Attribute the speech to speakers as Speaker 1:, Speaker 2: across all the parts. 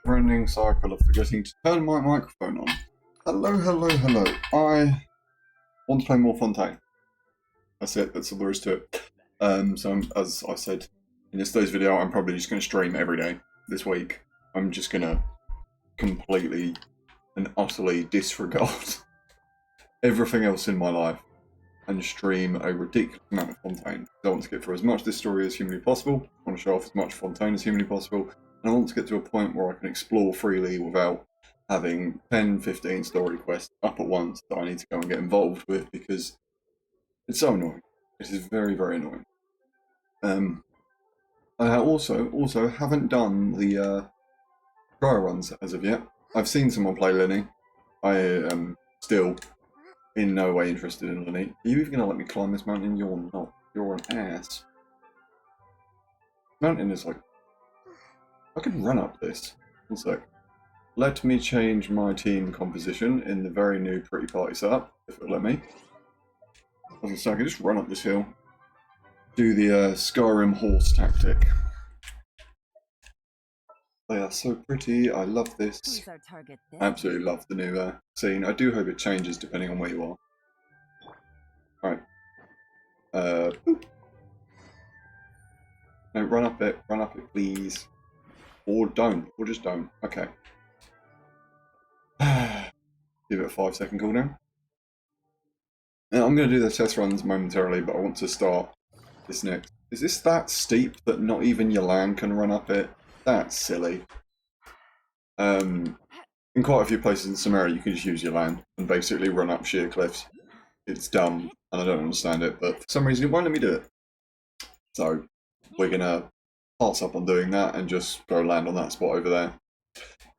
Speaker 1: Never-ending cycle of forgetting to turn my microphone on. Hello, hello, hello. I want to play more Fontaine. That's it. That's all there is to it. As I said in yesterday's video, I'm probably just going to stream every day this week. I'm just going to completely and utterly disregard everything else in my life and stream a ridiculous amount of Fontaine. I want to get through as much of this story as humanly possible. I want to show off as much Fontaine as humanly possible. And I want to get to a point where I can explore freely without having 10, 15 story quests up at once that I need to go and get involved with, because it's so annoying. It is very, very annoying. I also haven't done the trial runs as of yet. I've seen someone play Lenny. I am still in no way interested in Lenny. Are you even going to let me climb this mountain? You're not. You're an ass. Mountain is like... I can run up this. One sec. Let me change my team composition in the very new Pretty Party setup, if it'll let me. I was going to say, I can just run up this hill. Do the Skyrim horse tactic. They are so pretty. I love this. I absolutely love the new scene. I do hope it changes depending on where you are. Alright. Boop. No, run up it, please. Or don't, or just don't. Okay. Give it a 5-second cooldown. Now, I'm going to do the test runs momentarily, but I want to start this next. Is this that steep that not even your land can run up it? That's silly. In quite a few places in Samaria, you can just use your land and basically run up sheer cliffs. It's dumb, and I don't understand it, but for some reason it won't let me do it. So, we're going to pass up on doing that and just go land on that spot over there.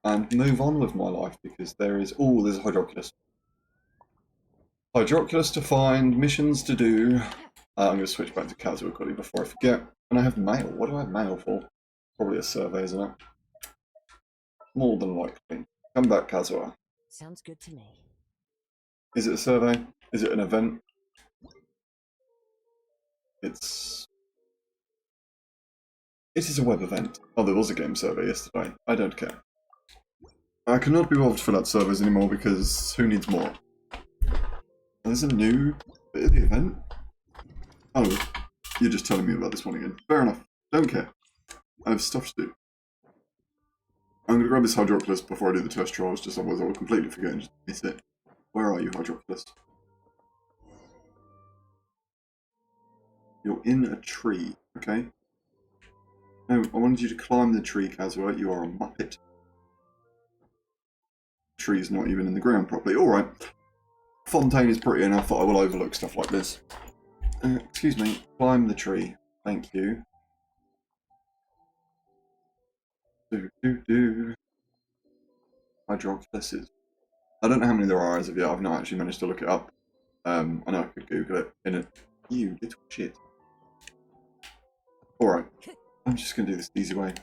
Speaker 1: And move on with my life, because there is... Oh, there's a Hydroculus. Hydroculus to find, missions to do. I'm going to switch back to Kazuo quickly before I forget. And I have mail. What do I have mail for? Probably a survey, isn't it? More than likely. Come back, Kazuo.
Speaker 2: Sounds good to me.
Speaker 1: Is it a survey? Is it an event? It is a web event. Oh, there was a game survey yesterday. I don't care. I cannot be bothered to fill out surveys anymore because who needs more? There's a new bit of the event. Oh, you're just telling me about this one again. Fair enough. Don't care. I have stuff to do. I'm going to grab this Hydroculus before I do the test trials, just otherwise I will completely forget and just miss it. Where are you, Hydroculus? You're in a tree, okay? No, I wanted you to climb the tree, Kazuo. You are a muppet. The tree's not even in the ground properly. Alright. Fontaine is pretty enough that I will overlook stuff like this. Excuse me. Climb the tree. Thank you. Hydroculuses. I don't know how many there are as of yet. I've not actually managed to look it up. I know I could Google it in a... You little shit. Alright. I'm just going to do this the easy way.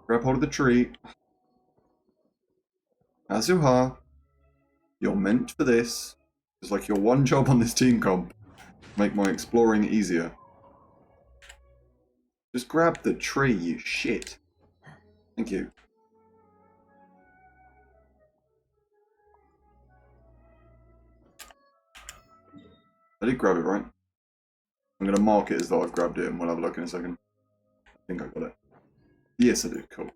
Speaker 1: Grab hold of the tree. Kazuha, you're meant for this. It's like your one job on this team comp. Make my exploring easier. Just grab the tree, you shit. Thank you. I did grab it, right? I'm going to mark it as though I've grabbed it, and we'll have a look in a second. I think I got it. Yes, I did. Cool.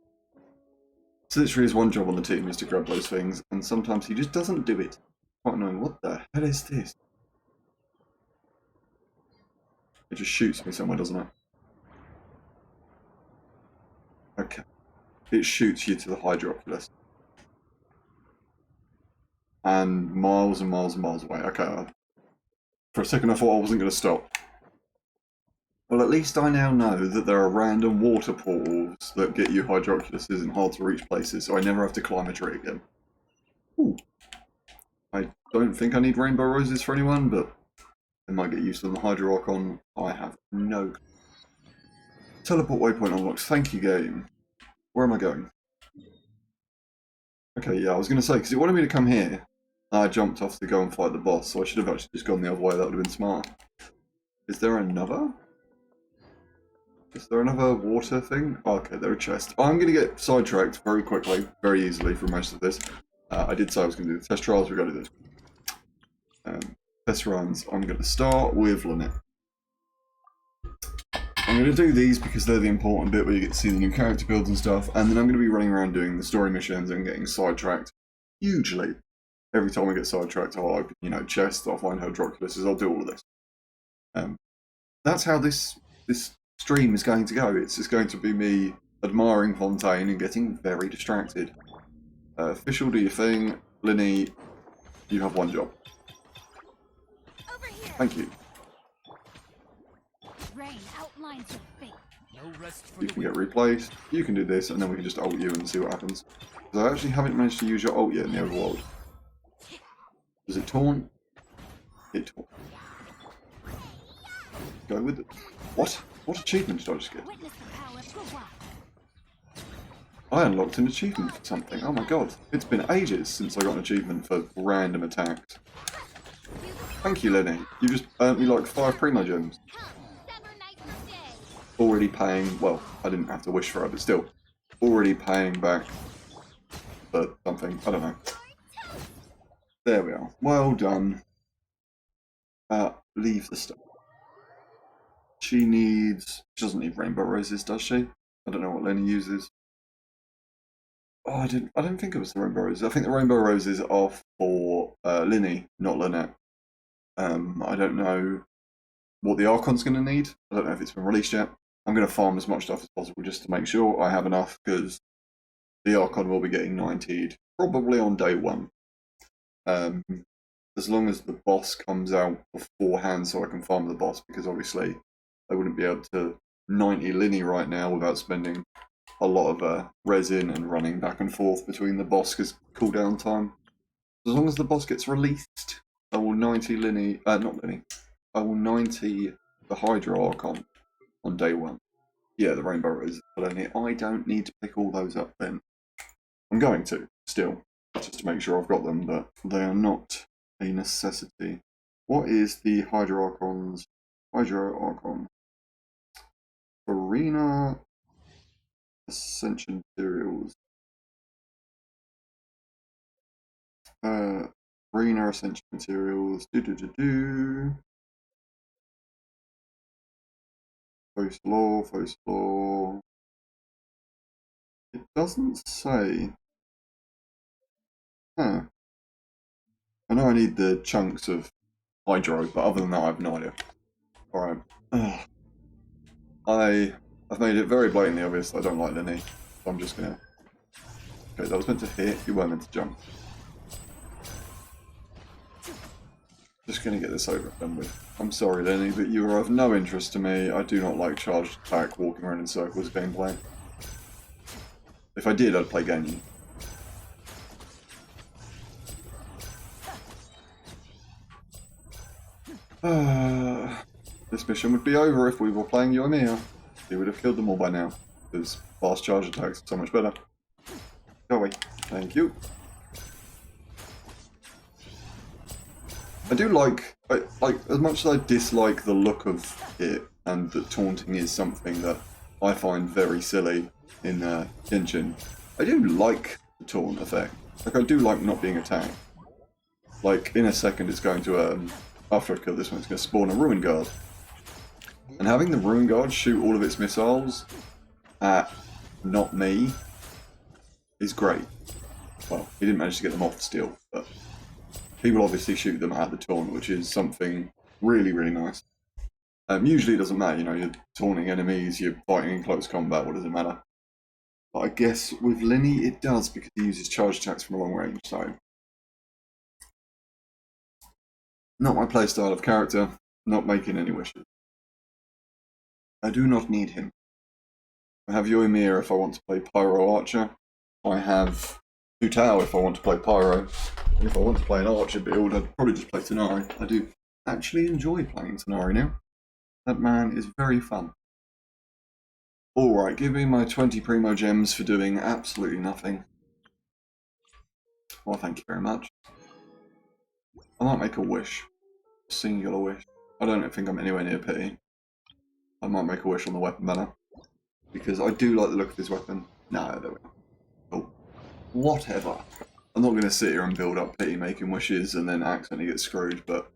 Speaker 1: So literally his one job on the team is to grab those things, and sometimes he just doesn't do it. Quite annoying. What the hell is this? It just shoots me somewhere, doesn't it? Okay. It shoots you to the Hydroculus. And miles and miles and miles away. Okay. For a second I thought I wasn't going to stop. Well, at least I now know that there are random water portals that get you Hydroculuses in hard to reach places, so I never have to climb a tree again. Ooh. I don't think I need rainbow roses for anyone, but I might get used to them. Hydro-Archon, I have no clue. Teleport waypoint unlocked. Thank you, game. Where am I going? Okay, yeah, I was going to say, because it wanted me to come here. I jumped off to go and fight the boss, so I should have actually just gone the other way. That would have been smart. Is there another? Is there another water thing? Oh, okay, there are chests. I'm going to get sidetracked very quickly, very easily for most of this. I did say I was going to do the test trials. We've got to do this. Test runs. I'm going to start with Lynette. I'm going to do these because they're the important bit where you get to see the new character builds and stuff, and then I'm going to be running around doing the story missions and getting sidetracked hugely. Every time I get sidetracked, I'll open, chests, I'll find Hydroculus, I'll do all of this. That's how this stream is going to go. It's just going to be me admiring Fontaine and getting very distracted. Official, do your thing. Linny, you have one job. Thank you.
Speaker 2: Rain outlines your fate.
Speaker 3: No rest for
Speaker 1: You can get replaced. You can do this, and then we can just ult you and see what happens. Because I actually haven't managed to use your ult yet in the overworld. Does it taunt? It taunt. Go with it. What? What achievement did I just get?
Speaker 2: Witness the power of the wild.
Speaker 1: I unlocked an achievement for something. Oh my god. It's been ages since I got an achievement for random attacks. Thank you, Lenny. You just earned me like 5 Primo gems. Already paying, well, I didn't have to wish for it, but still. Already paying back for something. I don't know. There we are. Well done. Leave the stuff. She doesn't need rainbow roses, does she? I don't know what Lenny uses. Oh, I didn't think it was the rainbow roses. I think the rainbow roses are for Linny, not Lynette. I don't know what the Archon's going to need. I don't know if it's been released yet. I'm going to farm as much stuff as possible just to make sure I have enough, because the Archon will be getting 90'd probably on day 1. As long as the boss comes out beforehand so I can farm the boss, because obviously I wouldn't be able to 90 Linny right now without spending a lot of resin and running back and forth between the boss because cooldown time. As long as the boss gets released, I will 90 Linny, not Linny, I will 90 the Hydra Archon on day 1. Yeah, the Rainbow Roses for Linny. I don't need to pick all those up then. I'm going to, still, just to make sure I've got them, but they are not a necessity. What is the Hydra Archon's Hydra Archon? Arena Ascension Materials. Arena Ascension Materials. Post law. It doesn't say. Huh. I know I need the chunks of hydro, but other than that, I have no idea. Alright. I've made it very blatantly obvious that I don't like Linny, so I'm just gonna... Okay, that was meant to hit, you weren't meant to jump. Just gonna get this over and done with. I'm sorry, Linny, but you are of no interest to me. I do not like charged attack, walking around in circles gameplay. If I did, I'd play Ganyu. This mission would be over if we were playing Yoimiya. He would have killed them all by now, because fast charge attacks are so much better. Go away. Thank you. I do like as much as I dislike the look of it, and that taunting is something that I find very silly in Genshin, I do like the taunt effect. Like, I do like not being attacked. Like, in a second it's going to, after I kill this one, it's going to spawn a Ruin Guard. And having the Ruin Guard shoot all of its missiles at not me is great. Well, he didn't manage to get them off still, but people obviously shoot them at the taunt, which is something really, really nice. Usually it doesn't matter, you're taunting enemies, you're fighting in close combat, what does it matter? But I guess with Linny it does, because he uses charge attacks from a long range, so... Not my playstyle of character, not making any wishes. I do not need him. I have Yoimiya if I want to play Pyro Archer. I have Futao if I want to play Pyro. And if I want to play an Archer build, I'd probably just play Tanari. I do actually enjoy playing Tanari now. That man is very fun. Alright, give me my 20 Primo Gems for doing absolutely nothing. Well, thank you very much. I might make a wish. Singular wish. I don't think I'm anywhere near pity. I might make a wish on the weapon banner. because I do like the look of his weapon. No, there we go. Oh, whatever. I'm not going to sit here and build up pity making wishes and then accidentally get screwed, but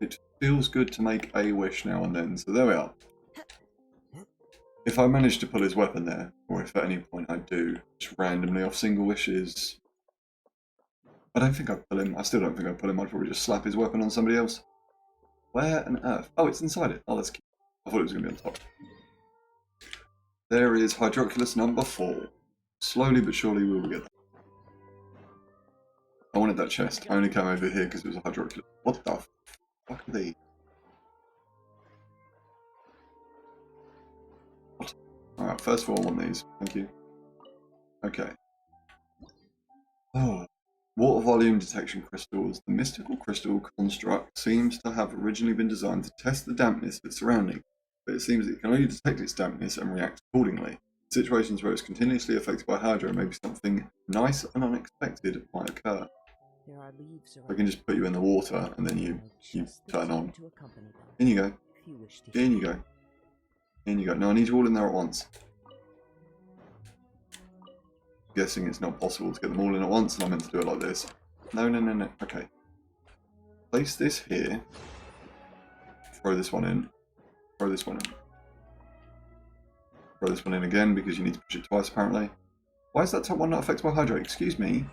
Speaker 1: it feels good to make a wish now and then. So there we are. If I manage to pull his weapon there, or if at any point I do, just randomly off single wishes, I don't think I'd pull him. I still don't think I'd pull him. I'd probably just slap his weapon on somebody else. Where on earth? Oh, it's inside it. Oh, that's cute. I thought it was going to be on top. There is Hydroculus number 4. Slowly but surely we will get that. I wanted that chest. I only came over here because it was a Hydroculus. What the fuck are these? What? Alright, first of all, I want these. Thank you. Okay. Oh. Water volume detection crystals. The mystical crystal construct seems to have originally been designed to test the dampness of its surroundings, but it seems it can only detect its dampness and react accordingly. Situations where it's continuously affected by hydro, maybe something nice and unexpected might occur.
Speaker 3: There are leaves
Speaker 1: I can just put you in the water and then you turn on.
Speaker 3: to accompany them,
Speaker 1: In you go.
Speaker 3: if you wish to
Speaker 1: In you
Speaker 3: share.
Speaker 1: go. In you go. No, I need you all in there at once. Guessing it's not possible to get them all in at once, and I'm meant to do it like this. No, no, no, no. Okay. Place this here. Throw this one in. Throw this one in. Throw this one in again because you need to push it twice apparently. Why is that top one not affected by hydro? Excuse me.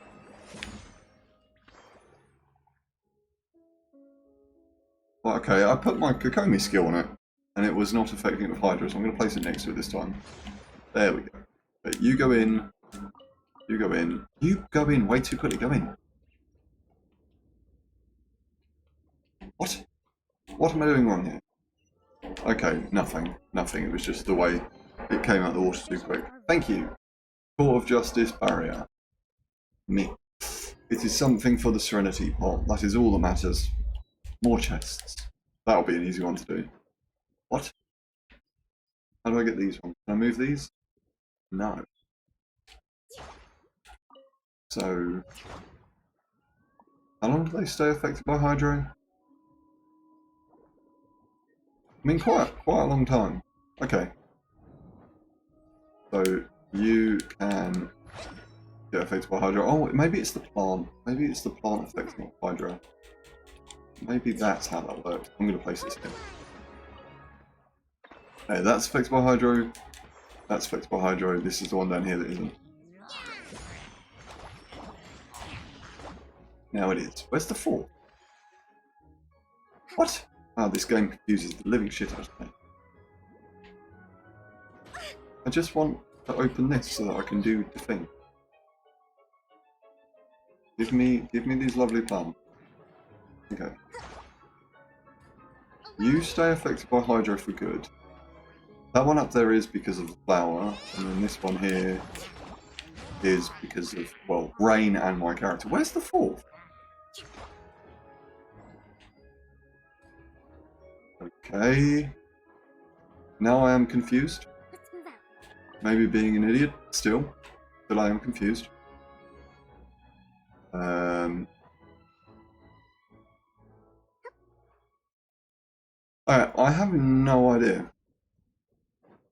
Speaker 1: Well, okay, I put my Kokomi skill on it, and it was not affecting it with hydro, so I'm going to place it next to it this time. There we go. But you go in. You go in. You go in way too quickly. Go in. What? What am I doing wrong here? Okay, nothing. Nothing. It was just the way it came out of the water too quick. Thank you. Court of Justice barrier. Me. It is something for the Serenity pot. That is all that matters. More chests. That'll be an easy one to do. What? How do I get these ones? Can I move these? No. So, how long do they stay affected by hydro? I mean, quite a long time. Okay. So you can get affected by hydro. Oh, maybe it's the plant. Maybe it's the plant affecting hydro. Maybe that's how that works. I'm going to place this here. Hey, that's affected by hydro. That's affected by hydro. This is the one down here that isn't. Now it is. Where's the 4? What? Oh, this game confuses the living shit out of me. I just want to open this so that I can do the thing. Give me these lovely plants. Okay. You stay affected by hydro for good. That one up there is because of the flower, and then this one here is because of, well, rain and my character. Where's the 4th? Okay. Now I am confused.
Speaker 2: Let's move out.
Speaker 1: Maybe being an idiot, still I am confused. I have no idea.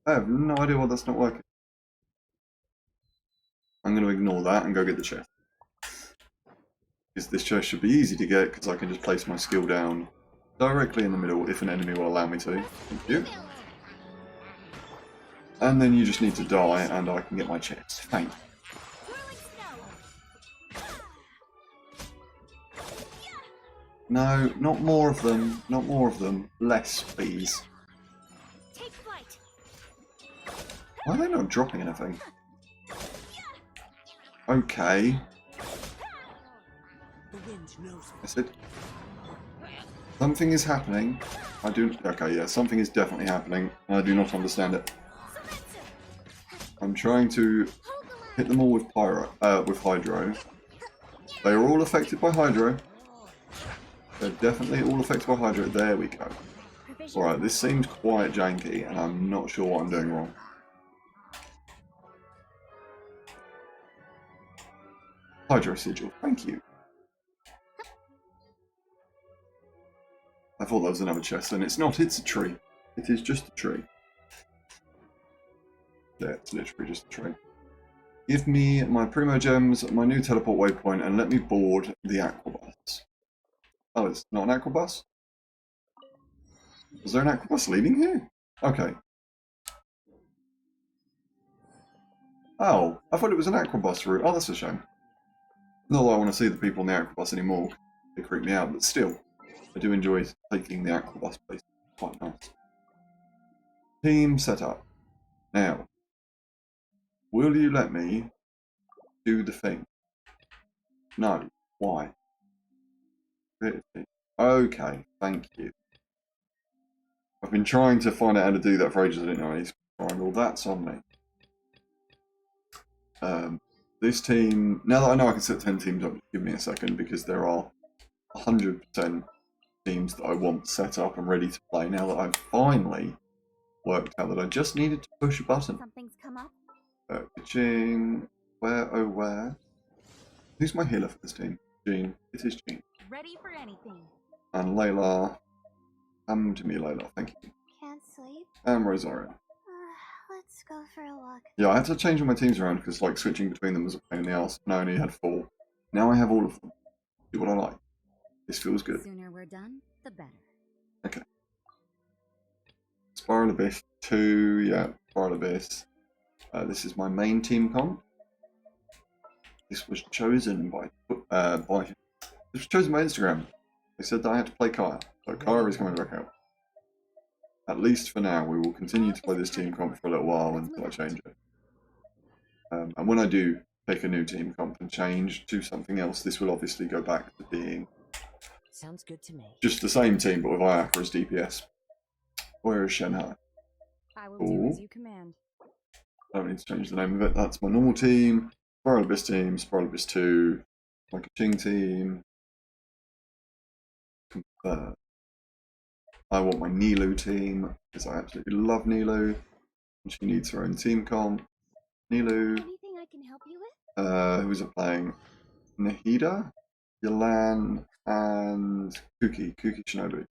Speaker 1: I have no idea why that's not working. I'm going to ignore that and go get the chest. Because this chest should be easy to get because I can just place my skill down directly in the middle if an enemy will allow me to. Thank you. And then you just need to die and I can get my chest. Thank you. No, not more of them. Not more of them. Less, please.
Speaker 2: Take flight.
Speaker 1: Why are they not dropping anything? Okay.
Speaker 3: The wind knows
Speaker 1: I said something is happening. I do. Okay, yeah, something is definitely happening. I do not understand it. I'm trying to hit them all with with hydro. They are all affected by hydro. They're definitely all affected by hydro. There we go. Alright, this seems quite janky, and I'm not sure what I'm doing wrong. Hydro sigil, thank you. I thought that was another chest, and it's not. It's a tree. It is just a tree. Yeah, it's literally just a train. Give me my Primo Gems, my new teleport waypoint, and let me board the Aquabus. Oh, it's not an Aquabus? Is there an Aquabus leaving here? Okay. Oh, I thought it was an Aquabus route. Oh, that's a shame. Not that I want to see the people on the Aquabus anymore. They creep me out, but still, I do enjoy taking the Aquabus place. Quite nice. Team setup. Now, will you let me do the thing? No. Why? Okay, thank you. I've been trying to find out how to do that for ages. I didn't know he's trying all that's on me. This team, now that I know I can set 10 teams up, give me a second, because there are 100% teams that I want set up and ready to play now that I've finally worked out that I just needed to push a button.
Speaker 2: Something's come up.
Speaker 1: Pitching, where, oh where? Who's my healer for this team? Jean. It is Jean.
Speaker 2: Ready for anything.
Speaker 1: And Layla. Come to me, Layla, thank you.
Speaker 2: Can't sleep.
Speaker 1: And Rosario.
Speaker 2: Let's go for a walk.
Speaker 1: Yeah, I had to change all my teams around because like switching between them was a pain in the ass. And I only had 4. Now I have all of them. Do what I like. This feels good.
Speaker 2: The sooner we're done, the better.
Speaker 1: Okay. Spiral Abyss 2, yeah, Spiral Abyss. This is my main team comp. This was chosen by this was chosen by Instagram. They said that I had to play Kaya, so Kaya is coming back out. At least for now, we will continue to play this team comp for a little while until I change it. And when I do pick a new team comp and change to something else, this will obviously go back to being
Speaker 3: Sounds good to me.
Speaker 1: just the same team, but with Ayaka as DPS. Where is Shenhai?
Speaker 2: I will
Speaker 1: do as
Speaker 2: you command.
Speaker 1: I don't need to change the name of it. That's my normal team. Spiral Abyss team, Spiral Abyss 2, my Kaching team. I want my Nilu team, because I absolutely love Nilu. And she needs her own team comp. Nilu.
Speaker 2: Anything I can help you with?
Speaker 1: Who's it playing? Nahida, Yalan, and Kuki Shinobu.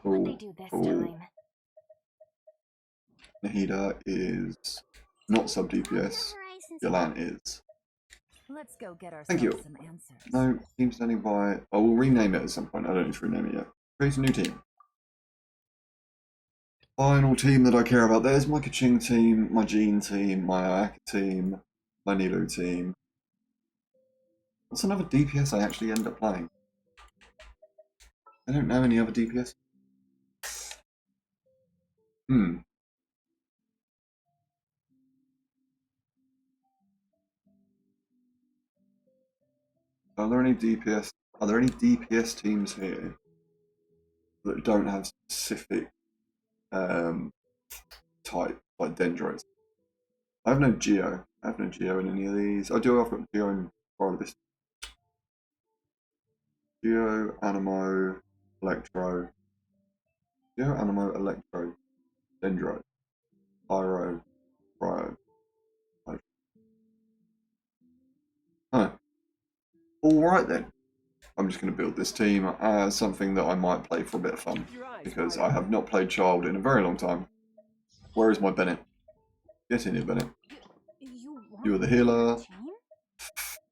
Speaker 2: What they do this time?
Speaker 1: Nahida is not sub DPS. Yalan is.
Speaker 2: Let's go get ourselves
Speaker 1: Thank you.
Speaker 2: some answers.
Speaker 1: No, team standing by. I will rename it at some point. I don't need to rename it yet. Create a new team. Final team that I care about. There's my Kaching team, my Jean team, my Ayaka team, my Nilu team. What's another DPS I actually end up playing? I don't know any other DPS. Are there any DPS? Are there any DPS teams here that don't have specific type like dendrites? I have no Geo. I have no Geo in any of these. I do. I've got Geo in part of this. Geo, Animo, Electro. Geo, Animo, Electro, Dendrite, Pyro, Cryo. Huh. Alright then. I'm just going to build this team as something that I might play for a bit of fun. Because I have not played Child in a very long time. Where is my Bennett? Get in here, Bennett. You are the healer.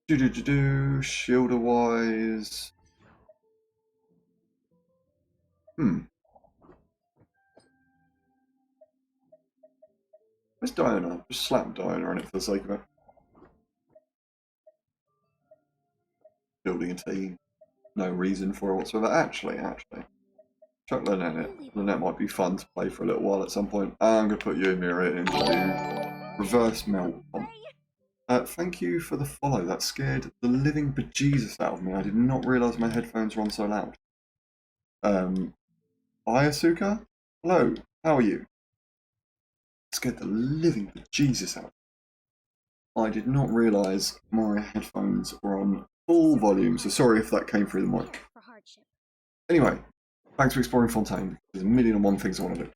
Speaker 1: Shielder wise. Where's Diana? Just slap Diana on it for the sake of it. Building a team. No reason for it whatsoever. Actually. Chuck Lynette in it. Lynette might be fun to play for a little while at some point. I'm going to put you in Mirror into Reverse Melt. Thank you for the follow. That scared the living bejesus out of me. I did not realise my headphones were on so loud. Ayasuka? Hello, how are you? Scared the living bejesus out. I did not realise my headphones were on full volume, so sorry if that came through the mic. Anyway, thanks for exploring Fontaine. There's a million and one things I want to do.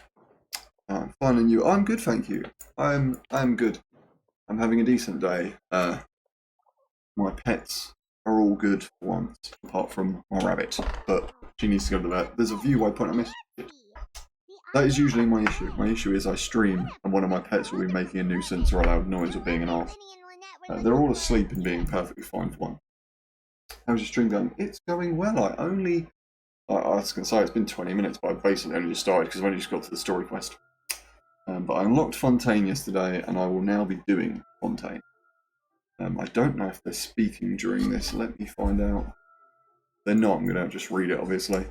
Speaker 1: I'm finding you. I'm good, thank you. I'm good. I'm having a decent day. My pets are all good for once, apart from my rabbit, but she needs to go to the vet. There's a view waypoint I missed. That is usually my issue. My issue is I stream and one of my pets will be making a nuisance or a loud noise or being an arse. They're all asleep and being perfectly fine for one. How's your stream going? It's going well. I was going to say it's been 20 minutes, but I basically only just started because I've only just got to the story quest. But I unlocked Fontaine yesterday and I will now be doing Fontaine. I don't know if they're speaking during this. Let me find out. If they're not, I'm going to just read it, obviously.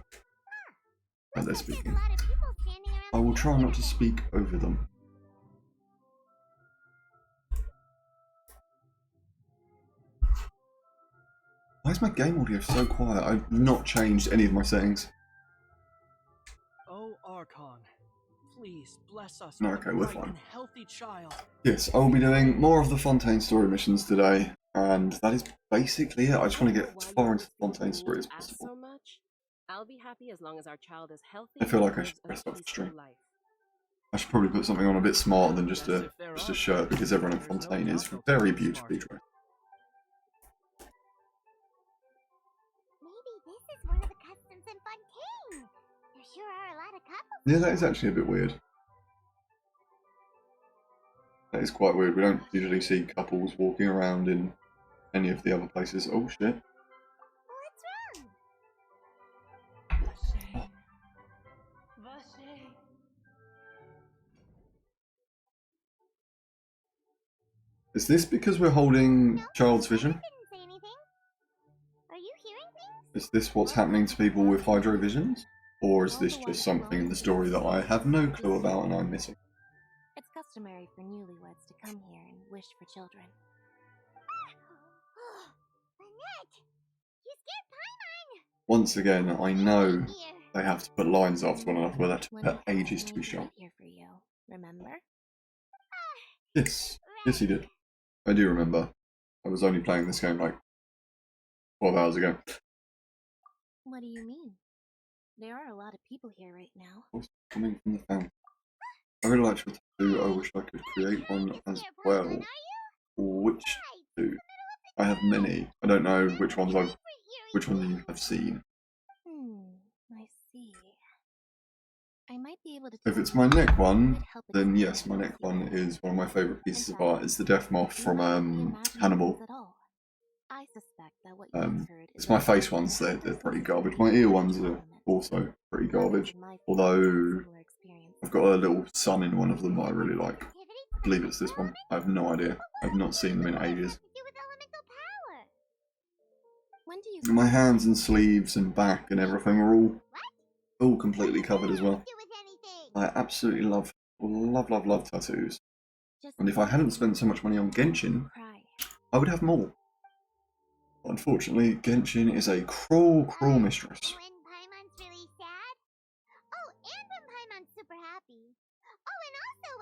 Speaker 1: But they're speaking. I will try not to speak over them. Why is my game audio so quiet? I've not changed any of my settings.
Speaker 4: Oh, Archon, please bless us
Speaker 1: No,
Speaker 4: with
Speaker 1: okay,
Speaker 4: a
Speaker 1: we're
Speaker 4: bright
Speaker 1: fine.
Speaker 4: and healthy child.
Speaker 1: Yes, I will be doing more of the Fontaine story missions today, and that is basically it. I just want to get as far into the Fontaine story as possible.
Speaker 3: So much. I'll be happy as long as our child is healthy.
Speaker 1: I feel like I should rest off the stream. I should probably put something on a bit smarter than just a shirt, because everyone in Fontaine is very beautifully dressed.
Speaker 2: Maybe this is one of the customs in Fontaine. There sure are a lot of couples.
Speaker 1: Yeah, that is actually a bit weird. That is quite weird. We don't usually see couples walking around in any of the other places. Oh shit.
Speaker 2: What's wrong?
Speaker 1: Is this because we're holding child's vision?
Speaker 2: I didn't say anything. Are you hearing things?
Speaker 1: Is this what's happening to people with hydrovisions? Or is this just something in the story that I have no clue about and I'm missing?
Speaker 2: It's customary for newlyweds to come here and wish for children. Lynette! You scared Paimon!
Speaker 1: Once again, I know they have to put lines after one another where that took ages to be shot.
Speaker 2: Here for you, remember?
Speaker 1: Yes, yes he did. I do remember. I was only playing this game like 12 hours ago.
Speaker 2: What do you mean? There are a lot of people here right now.
Speaker 1: What's coming from the fountain? I really like your tattoo. I wish I could create one as well. Which tattoo? I have many. I don't know which ones you have seen.
Speaker 2: I see. I might be able to.
Speaker 1: If it's my neck one, then yes, my neck one is one of my favourite pieces of art. It's the death moth from Hannibal.
Speaker 2: I suspect that what you've heard
Speaker 1: It's my face ones, they're pretty garbage. My ear ones are also pretty garbage. Although I've got a little sun in one of them that I really like. I believe it's this one. I have no idea. I've not seen them in ages. My hands and sleeves and back and everything are all completely covered as well. I absolutely love tattoos. And if I hadn't spent so much money on Genshin, I would have more. Unfortunately, Genshin is a cruel, cruel mistress.
Speaker 2: When Paimon's really sad? Oh, and when Paimon's super happy. Oh, and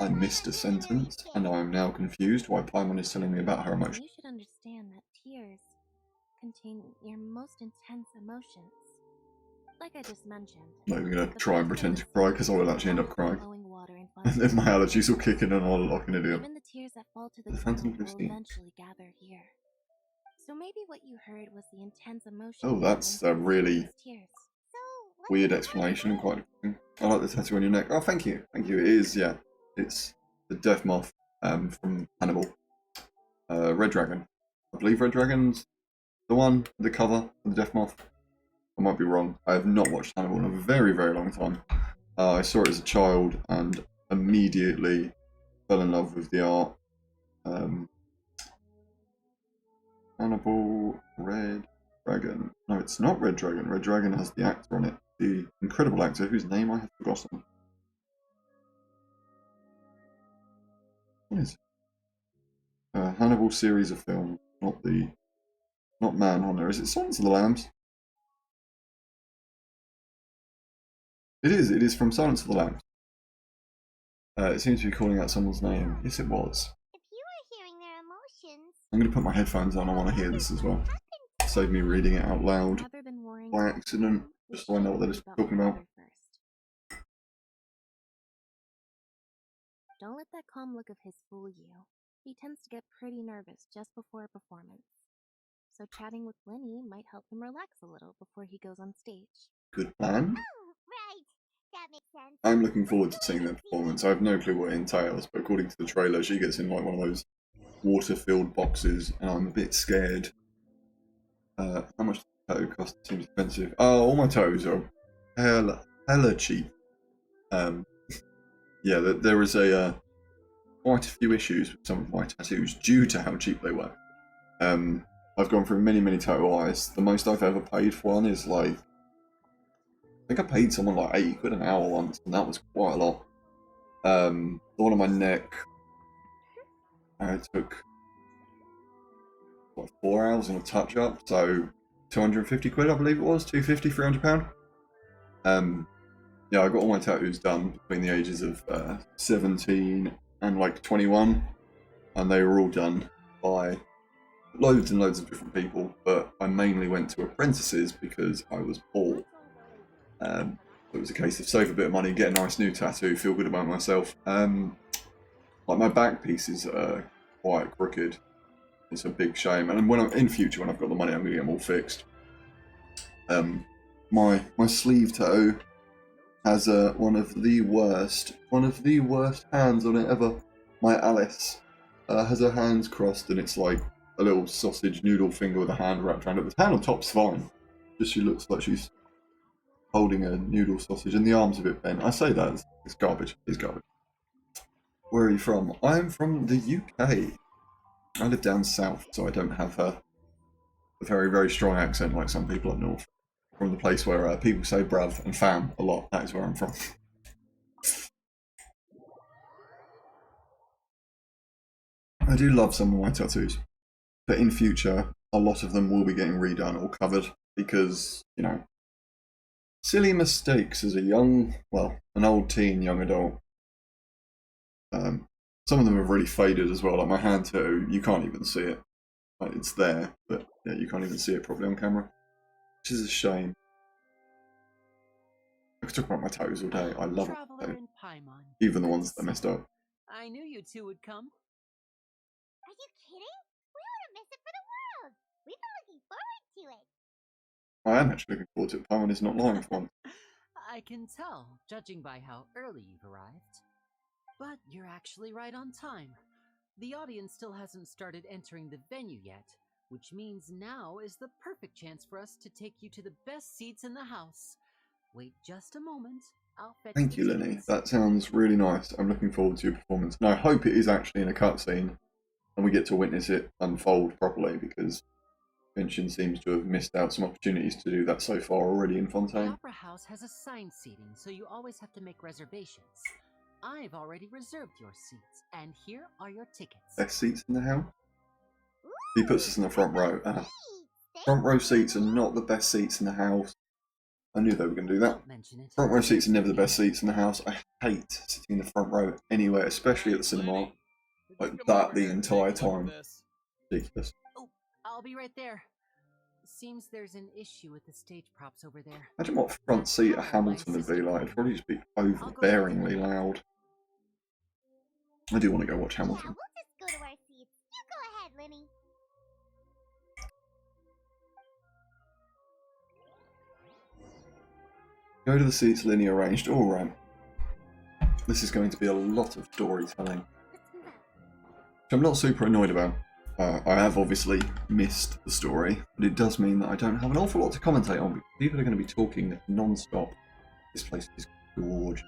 Speaker 2: also
Speaker 1: I missed a sentence, and I am now confused why Paimon is telling me about her emotions.
Speaker 2: You should understand that tears contain your most intense emotions. Like I just mentioned.
Speaker 1: I'm not even going to try and pretend to cry, because I will actually end up crying. And then my allergies will kick in and I'll look like an idiot.
Speaker 2: Even the tears that fall to the
Speaker 1: The
Speaker 2: ground
Speaker 1: Phantom
Speaker 2: will
Speaker 1: 15.
Speaker 2: eventually gather here. So maybe what you heard was the intense emotion.
Speaker 1: Oh, that's a really weird explanation and quite interesting. I like the tattoo on your neck. Oh, thank you. Thank you. It is, yeah. It's the death moth from Hannibal. Red Dragon. I believe Red Dragon's the one, the cover of the death moth. I might be wrong. I have not watched Hannibal in a very, very long time. I saw it as a child and immediately fell in love with the art. Hannibal, Red Dragon. No, it's not Red Dragon. Red Dragon has the actor on it. The incredible actor whose name I have forgotten. What is it? Hannibal series of films, not Manhunter. Is it Silence of the Lambs? It is from Silence of the Lambs. It seems to be calling out someone's name. Yes, it was.
Speaker 2: If you were hearing their emotions,
Speaker 1: I'm going to put my headphones on. I want to hear this as well. Save me reading it out loud by accident, just so I know what they're talking about.
Speaker 2: Don't let that calm look of his fool you. He tends to get pretty nervous just before a performance. So chatting with Lenny might help him relax a little before he goes on stage.
Speaker 1: Good plan.
Speaker 2: Oh, right. That
Speaker 1: I'm looking forward to seeing their performance. I have no clue what it entails, but according to the trailer, she gets in like one of those water-filled boxes, and I'm a bit scared. How much does the tattoo cost? It seems expensive. Oh, all my tattoos are hella cheap. Yeah, there is quite a few issues with some of my tattoos due to how cheap they were. I've gone through many tattoo artists. The most I've ever paid for one is like, I think I paid someone like 80 quid an hour once, and that was quite a lot. The one on my neck, I took what, 4 hours on a touch up, so 250 quid, I believe it was, 250, 300 pound. Yeah, I got all my tattoos done between the ages of 17 and like 21, and they were all done by loads and loads of different people, but I mainly went to apprentices because I was poor. It was a case of save a bit of money, get a nice new tattoo, feel good about myself. Like my back pieces are quite crooked. It's a big shame, and when in future when I've got the money, I'm gonna get them all fixed. My sleeve tattoo has one of the worst hands on it ever. My Alice has her hands crossed, and it's like a little sausage noodle finger with a hand wrapped around it. The hand on top's fine, just she looks like she's holding a noodle sausage, and the arm's a bit bent. I say that it's garbage. It's garbage. Where are you from? I'm from the UK. I live down south, so I don't have a very strong accent like some people up north. From the place where people say bruv and fam a lot. That is where I'm from. I do love some of my tattoos, but in future, a lot of them will be getting redone or covered because, you know, silly mistakes as a an old teen, young adult. Some of them have really faded as well. Like my hand tattoo, you can't even see it. Like it's there, but yeah, you can't even see it properly on camera, which is a shame. I could talk about my tattoos all day. I love it. Even the ones that are messed up.
Speaker 4: I knew you two would come.
Speaker 2: Are you kidding? We wouldn't miss it for the world. We've been looking forward to it.
Speaker 1: I am actually looking forward to it. Paimon is not lying for once.
Speaker 4: I can tell, judging by how early you've arrived. But you're actually right on time. The audience still hasn't started entering the venue yet, which means now is the perfect chance for us to take you to the best seats in the house. Wait just a moment. I'll fetch
Speaker 1: Thank you, Lenny. That sounds really nice. I'm looking forward to your performance. And I hope it is actually in a cutscene and we get to witness it unfold properly, because Vincent seems to have missed out some opportunities to do that so far already in
Speaker 4: The
Speaker 1: Fontaine.
Speaker 4: Opera House has assigned seating, so you always have to make reservations. I've already reserved your seats, and here are your tickets.
Speaker 1: Best seats in the house? He puts us in the front row. Front row seats are not the best seats in the house. I knew they were going to do that.
Speaker 4: Don't mention it.
Speaker 1: Front row seats are never the best seats in the house. I hate sitting in the front row anywhere, especially at the cinema. Like that the entire time. Ridiculous.
Speaker 4: Oh, I'll be right there. Seems there's an issue with the stage props over there.
Speaker 1: Imagine what front seat at Hamilton would be like. It'd probably just be overbearingly loud. I do want to go watch Hamilton.
Speaker 2: Yeah, we'll just go to our seats. You go ahead, Lenny.
Speaker 1: Go to the seats Lenny arranged. All right. This is going to be a lot of storytelling, which I'm not super annoyed about. I have obviously missed the story, but it does mean that I don't have an awful lot to commentate on, because people are going to be talking non-stop. This place is gorgeous.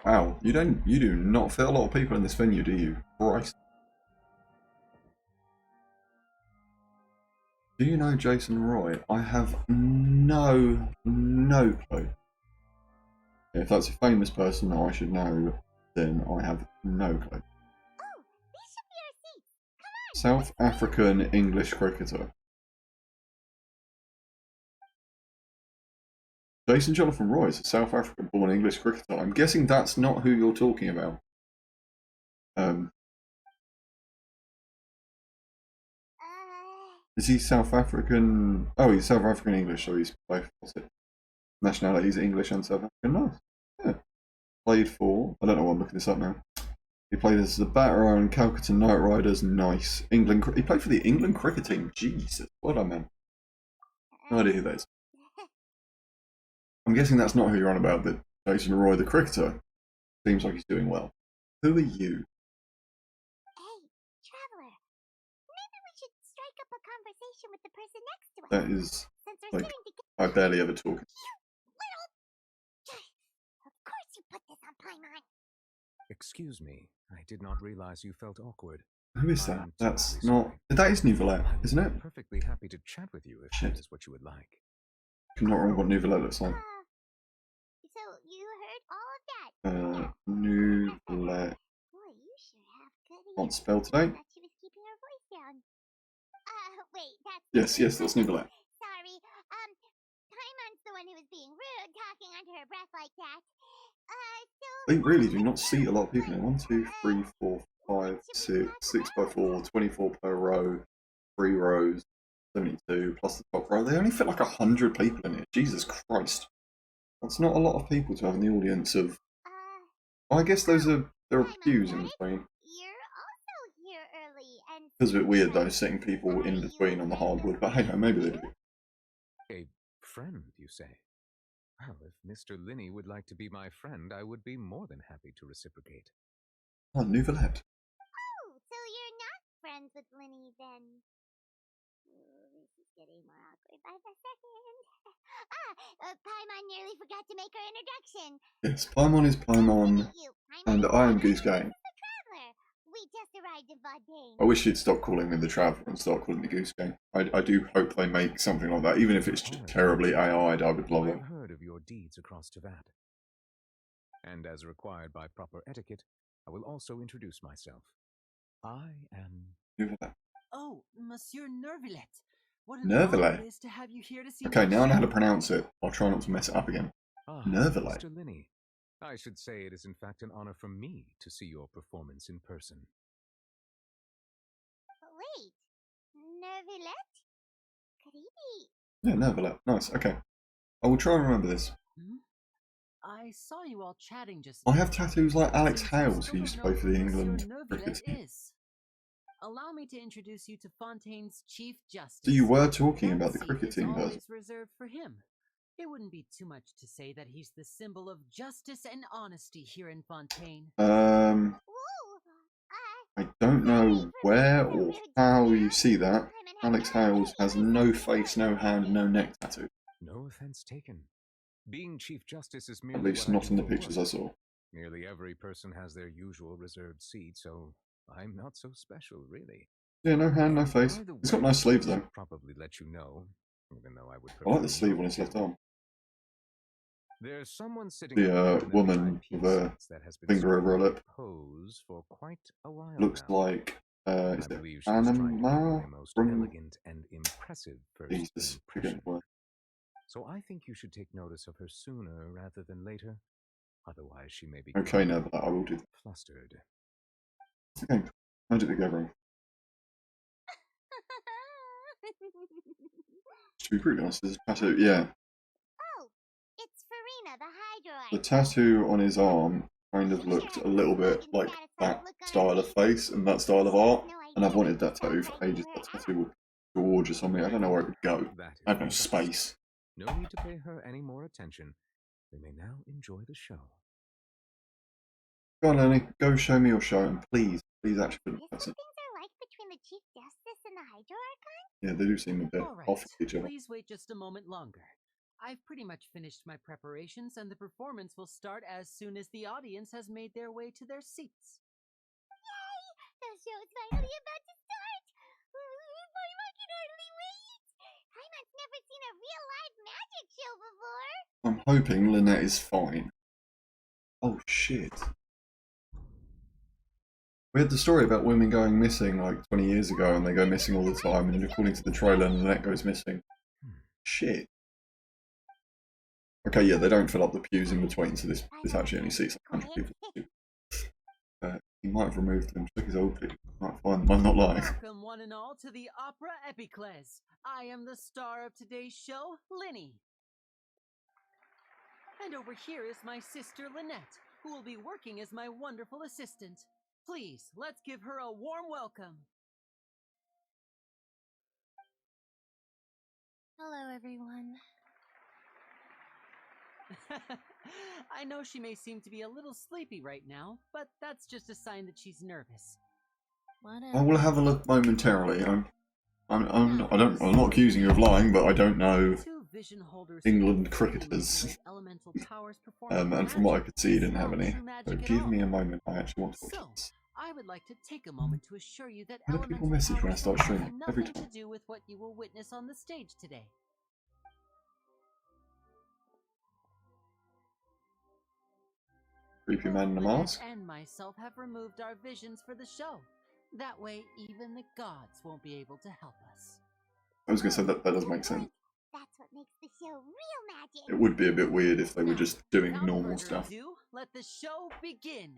Speaker 1: Wow, you do not fit a lot of people in this venue, do you? Christ. Do you know Jason Roy? I have no clue. If that's a famous person that I should know, then I have no clue.
Speaker 2: Oh, these should be our seats. Come on.
Speaker 1: South African English cricketer. Jason Jonathan Roy is a South African born English cricketer. I'm guessing that's not who you're talking about. Is he South African? Oh, he's South African English, so he's both. What's it? Nationalities English and South African. Nice. Yeah. Played for. I don't know why I'm looking this up now. He played as the batterer and Calcutta Knight Riders. Nice. England. He played for the England cricket team. Jesus. Well done, man. No idea who that is. I'm guessing that's not who you're on about, but Jason Roy, the cricketer, seems like he's doing well. Who are you?
Speaker 2: Hey, traveler. Maybe we should strike up a conversation with the person next to us.
Speaker 1: That is,
Speaker 2: Since we're
Speaker 1: like,
Speaker 2: sitting together.
Speaker 1: I barely ever talk.
Speaker 2: Little. Of course you put this on Paimon.
Speaker 5: Excuse me, I did not realize you felt awkward.
Speaker 1: Who is that?
Speaker 5: I'm
Speaker 1: That's
Speaker 5: terribly
Speaker 1: not.
Speaker 5: sorry.
Speaker 1: That is
Speaker 5: I
Speaker 1: Nouvellette,
Speaker 5: would
Speaker 1: isn't
Speaker 5: be
Speaker 1: it?
Speaker 5: perfectly happy to chat with you if
Speaker 1: Shit.
Speaker 5: that is what you would like.
Speaker 1: I'm not remember what Nouvellette looks like.
Speaker 2: So you heard all of that?
Speaker 1: Nouvellette.
Speaker 2: Boy, you sure have good
Speaker 1: Can't
Speaker 2: ears.
Speaker 1: spell today.
Speaker 2: I thought she was keeping her voice down. Wait, that's
Speaker 1: Yes, that's Nouvellette.
Speaker 2: Sorry. Paimon's the one who was being rude, talking under her breath like that.
Speaker 1: They really do not seat a lot of people in. 1, 2, 3, 4, 5, 6, 6 by 4, 24 per row, 3 rows, 72 plus the top row. They only fit like 100 people in it. Jesus Christ. That's not a lot of people to have in the audience of. I guess there are pews in between.
Speaker 2: You're also here early and
Speaker 1: It's a bit weird though, sitting people in between on the hardwood, but hey, maybe they do.
Speaker 5: A friend, you say? Well, if Mr. Linney would like to be my friend, I would be more than happy to reciprocate.
Speaker 1: Oh, Nouvellette.
Speaker 2: Oh, so you're not friends with Linny then? This is getting more awkward by the second. Paimon nearly forgot to make her introduction.
Speaker 1: Yes, Paimon is Paimon, and I am Goose Gang.
Speaker 2: The traveler. We just arrived in Fontaine.
Speaker 1: I wish you'd stop calling me the Traveller and start calling me Goose Gang. I do hope they make something like that, even if it's just terribly AI'd, I would love it.
Speaker 5: I've heard of your deeds across Tavad. And as required by proper etiquette, I will also introduce myself. I am...
Speaker 1: Nouvellette.
Speaker 4: Oh, Monsieur Nervillet. What an
Speaker 1: Nervillet.
Speaker 4: honor it is to have you here to see
Speaker 1: Okay,
Speaker 4: my
Speaker 1: now I know how to
Speaker 4: show.
Speaker 1: pronounce it. I'll try not to mess it up again. Nervillet.
Speaker 5: Mr. Linney. I should say it is in fact an honor for me to see your performance in person.
Speaker 2: Wait, Nervillet? Could he be?
Speaker 1: Yeah, Nervillet. Nice, okay. I will try and remember this.
Speaker 4: Hmm? I saw you all chatting just
Speaker 1: I
Speaker 4: now.
Speaker 1: have tattoos like Alex
Speaker 4: Seems you
Speaker 1: Hales,
Speaker 4: still
Speaker 1: who used to
Speaker 4: don't
Speaker 1: play for
Speaker 4: know
Speaker 1: the
Speaker 4: who Monsieur
Speaker 1: England
Speaker 4: Nervillet
Speaker 1: cricket team.
Speaker 4: is. Allow me to introduce you to Fontaine's Chief Justice.
Speaker 1: So you were talking
Speaker 4: That
Speaker 1: about the
Speaker 4: seat
Speaker 1: cricket
Speaker 4: is
Speaker 1: team person.
Speaker 4: always reserved for him. It wouldn't be too much to say that he's the symbol of justice and honesty here in Fontaine.
Speaker 2: Whoa,
Speaker 1: I don't know where or how you see that. Alex Hales has no face, no hand, no neck tattoo.
Speaker 5: No offense taken. Being Chief Justice is
Speaker 1: At
Speaker 5: merely
Speaker 1: least
Speaker 5: what I
Speaker 1: not
Speaker 5: do
Speaker 1: in the
Speaker 5: for
Speaker 1: pictures I
Speaker 5: work.
Speaker 1: saw.
Speaker 5: Nearly every person has their usual reserved seat, so I'm not so special, really.
Speaker 1: Yeah, no hand, no
Speaker 5: And
Speaker 1: face.
Speaker 5: by the
Speaker 1: He's got
Speaker 5: way,
Speaker 1: nice sleeves
Speaker 5: I
Speaker 1: though.
Speaker 5: should probably let you know, even though I would
Speaker 1: I like
Speaker 5: prefer
Speaker 1: the sleeve
Speaker 5: not
Speaker 1: on his
Speaker 5: to.
Speaker 1: left arm.
Speaker 5: There's someone sitting
Speaker 1: The
Speaker 5: at one of
Speaker 1: woman
Speaker 5: the
Speaker 1: with
Speaker 5: VIP
Speaker 1: a
Speaker 5: seats that has been
Speaker 1: finger over her
Speaker 5: struggling
Speaker 1: lip.
Speaker 5: to pose for quite a while
Speaker 1: Looks
Speaker 5: now.
Speaker 1: like, is
Speaker 5: I
Speaker 1: it
Speaker 5: believe she is trying to give you
Speaker 1: Anima
Speaker 5: a most
Speaker 1: from
Speaker 5: elegant and impressive first
Speaker 1: Jesus? Forget
Speaker 5: impression.
Speaker 1: the word.
Speaker 5: So I think you should take notice of her sooner rather than later. Otherwise, she may be
Speaker 1: Okay, no, but I will do that.
Speaker 5: flustered.
Speaker 1: Okay, how did it go wrong? To be brutally honest, there's a tattoo. Yeah,
Speaker 2: Oh, it's Farina, the
Speaker 1: the
Speaker 2: Hydroite.
Speaker 1: tattoo on his arm kind of looked a little bit like that style of face and that style of art. And I've wanted that tattoo for ages. That tattoo would be gorgeous on me. I don't know where it would go.
Speaker 5: That is
Speaker 1: I have no
Speaker 5: fantastic.
Speaker 1: space.
Speaker 5: No need to pay her any more attention. We may now enjoy the show.
Speaker 1: Go on, Lenny. Go show me your show, and please actually put
Speaker 2: Is
Speaker 1: it.
Speaker 2: what things are like between the Chief Justice and the Hydro Archon?
Speaker 1: Yeah, they do seem a bit
Speaker 4: All right,
Speaker 1: off each other.
Speaker 4: please wait just a moment longer. I've pretty much finished my preparations, and the performance will start as soon as the audience has made their way to their seats.
Speaker 2: The show's finally about to start! I can hardly wait! Paimon's never seen a real live magic show before!
Speaker 1: I'm hoping Lynette is fine. Oh shit. We had the story about women going missing like 20 years ago, and they go missing all the time, and according to the trailer, Lynette goes missing. Shit. Okay, yeah, they don't fill up the pews in between, so this actually only seats like 100 people. He might have removed them, took his old people. Might find them, I'm not lying.
Speaker 4: Welcome, one and all, to the Opera Epiclese. I am the star of today's show, Linny. And over here is my sister, Lynette, who will be working as my wonderful assistant. Please, let's give her a warm welcome.
Speaker 2: Hello, everyone.
Speaker 4: I know she may seem to be a little sleepy right now, but that's just a sign that she's nervous.
Speaker 2: Whatever.
Speaker 1: I will have a look momentarily. I'm not accusing you of lying, but I don't know
Speaker 4: Two vision holders
Speaker 1: England
Speaker 4: who
Speaker 1: cricketers.
Speaker 4: manipulate elemental powers performing
Speaker 1: And from what I
Speaker 4: magic
Speaker 1: could see, you didn't
Speaker 4: is
Speaker 1: have
Speaker 4: not
Speaker 1: any.
Speaker 4: true
Speaker 1: So
Speaker 4: magic at
Speaker 1: give
Speaker 4: all.
Speaker 1: me a moment. I actually want to watch
Speaker 4: So,
Speaker 1: this.
Speaker 4: I would like to take a moment to assure you that
Speaker 1: Why do people
Speaker 4: elemental
Speaker 1: message when I
Speaker 4: powers
Speaker 1: start
Speaker 4: will have
Speaker 1: streaming? Every
Speaker 4: nothing
Speaker 1: time.
Speaker 4: to do with what you will witness on the stage today.
Speaker 1: Creepy man in a
Speaker 4: Lynette
Speaker 1: mask?
Speaker 4: and myself have removed our visions for the show. That way, even the gods won't be able to help us.
Speaker 1: I was going to say that does make sense.
Speaker 2: That's what makes the show real magic.
Speaker 1: It would be a bit weird if they were just doing
Speaker 4: Without
Speaker 1: normal
Speaker 4: further
Speaker 1: stuff.
Speaker 4: ado, let the show begin.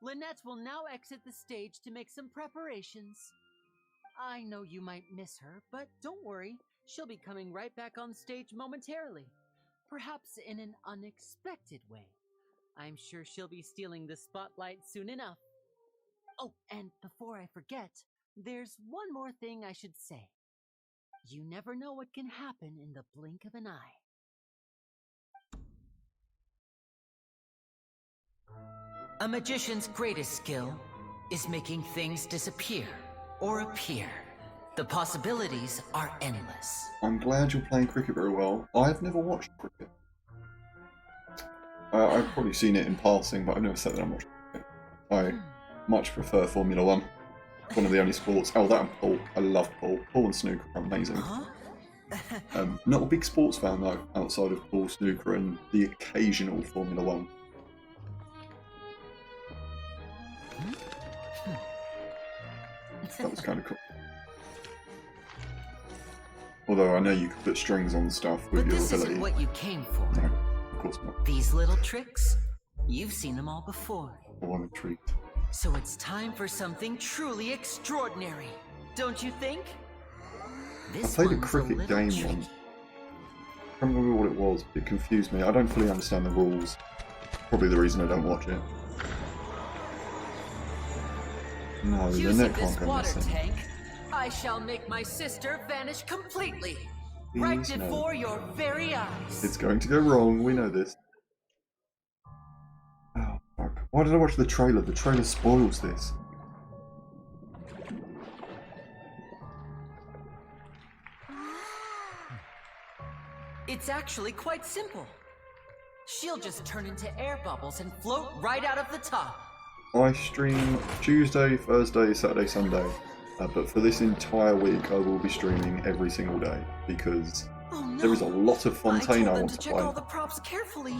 Speaker 4: Lynette will now exit the stage to make some preparations. I know you might miss her, but don't worry. She'll be coming right back on stage momentarily. Perhaps in an unexpected way. I'm sure she'll be stealing the spotlight soon enough. Oh, and before I forget, there's one more thing I should say. You never know what can happen in the blink of an eye.
Speaker 6: A magician's greatest skill is making things disappear or appear. The possibilities are endless.
Speaker 1: I'm glad you're playing cricket very well. I've never watched cricket. I've probably seen it in passing, but I've never sat there and watched cricket. I much prefer Formula 1. One of the only sports. Oh, that and pool. I love pool. Pool and snooker are amazing.
Speaker 6: Huh?
Speaker 1: Not a big sports fan though, outside of pool, snooker, and the occasional Formula 1. That was kind of cool. Although I know you could put strings on stuff with
Speaker 6: But
Speaker 1: your
Speaker 6: this
Speaker 1: ability.
Speaker 6: isn't what you came for.
Speaker 1: No, of course not.
Speaker 6: These little tricks, you've seen them all before.
Speaker 1: Oh, I'm intrigued.
Speaker 6: So it's time for something truly extraordinary, don't you think?
Speaker 1: I
Speaker 6: This
Speaker 1: played a
Speaker 6: one's
Speaker 1: cricket
Speaker 6: little
Speaker 1: game
Speaker 6: tricky.
Speaker 1: once. I can't remember what it was, but it confused me. I don't fully understand the rules. Probably the reason I don't watch it. No, the
Speaker 6: Using
Speaker 1: net
Speaker 6: this
Speaker 1: can't go
Speaker 6: water
Speaker 1: missing.
Speaker 6: tank, I shall make my sister vanish completely.
Speaker 1: Please
Speaker 6: Right
Speaker 1: no.
Speaker 6: before your very eyes.
Speaker 1: It's going to go wrong, we know this. Oh, fuck. Why did I watch the trailer? The trailer spoils this.
Speaker 6: It's actually quite simple. She'll just turn into air bubbles and float right out of the top.
Speaker 1: I stream Tuesday, Thursday, Saturday, Sunday. But for this entire week, I will be streaming every single day because
Speaker 6: Oh no!
Speaker 1: there is a lot of Fontaine I
Speaker 6: I told them
Speaker 1: want
Speaker 6: to
Speaker 1: to
Speaker 6: check
Speaker 1: play.
Speaker 6: all the props carefully.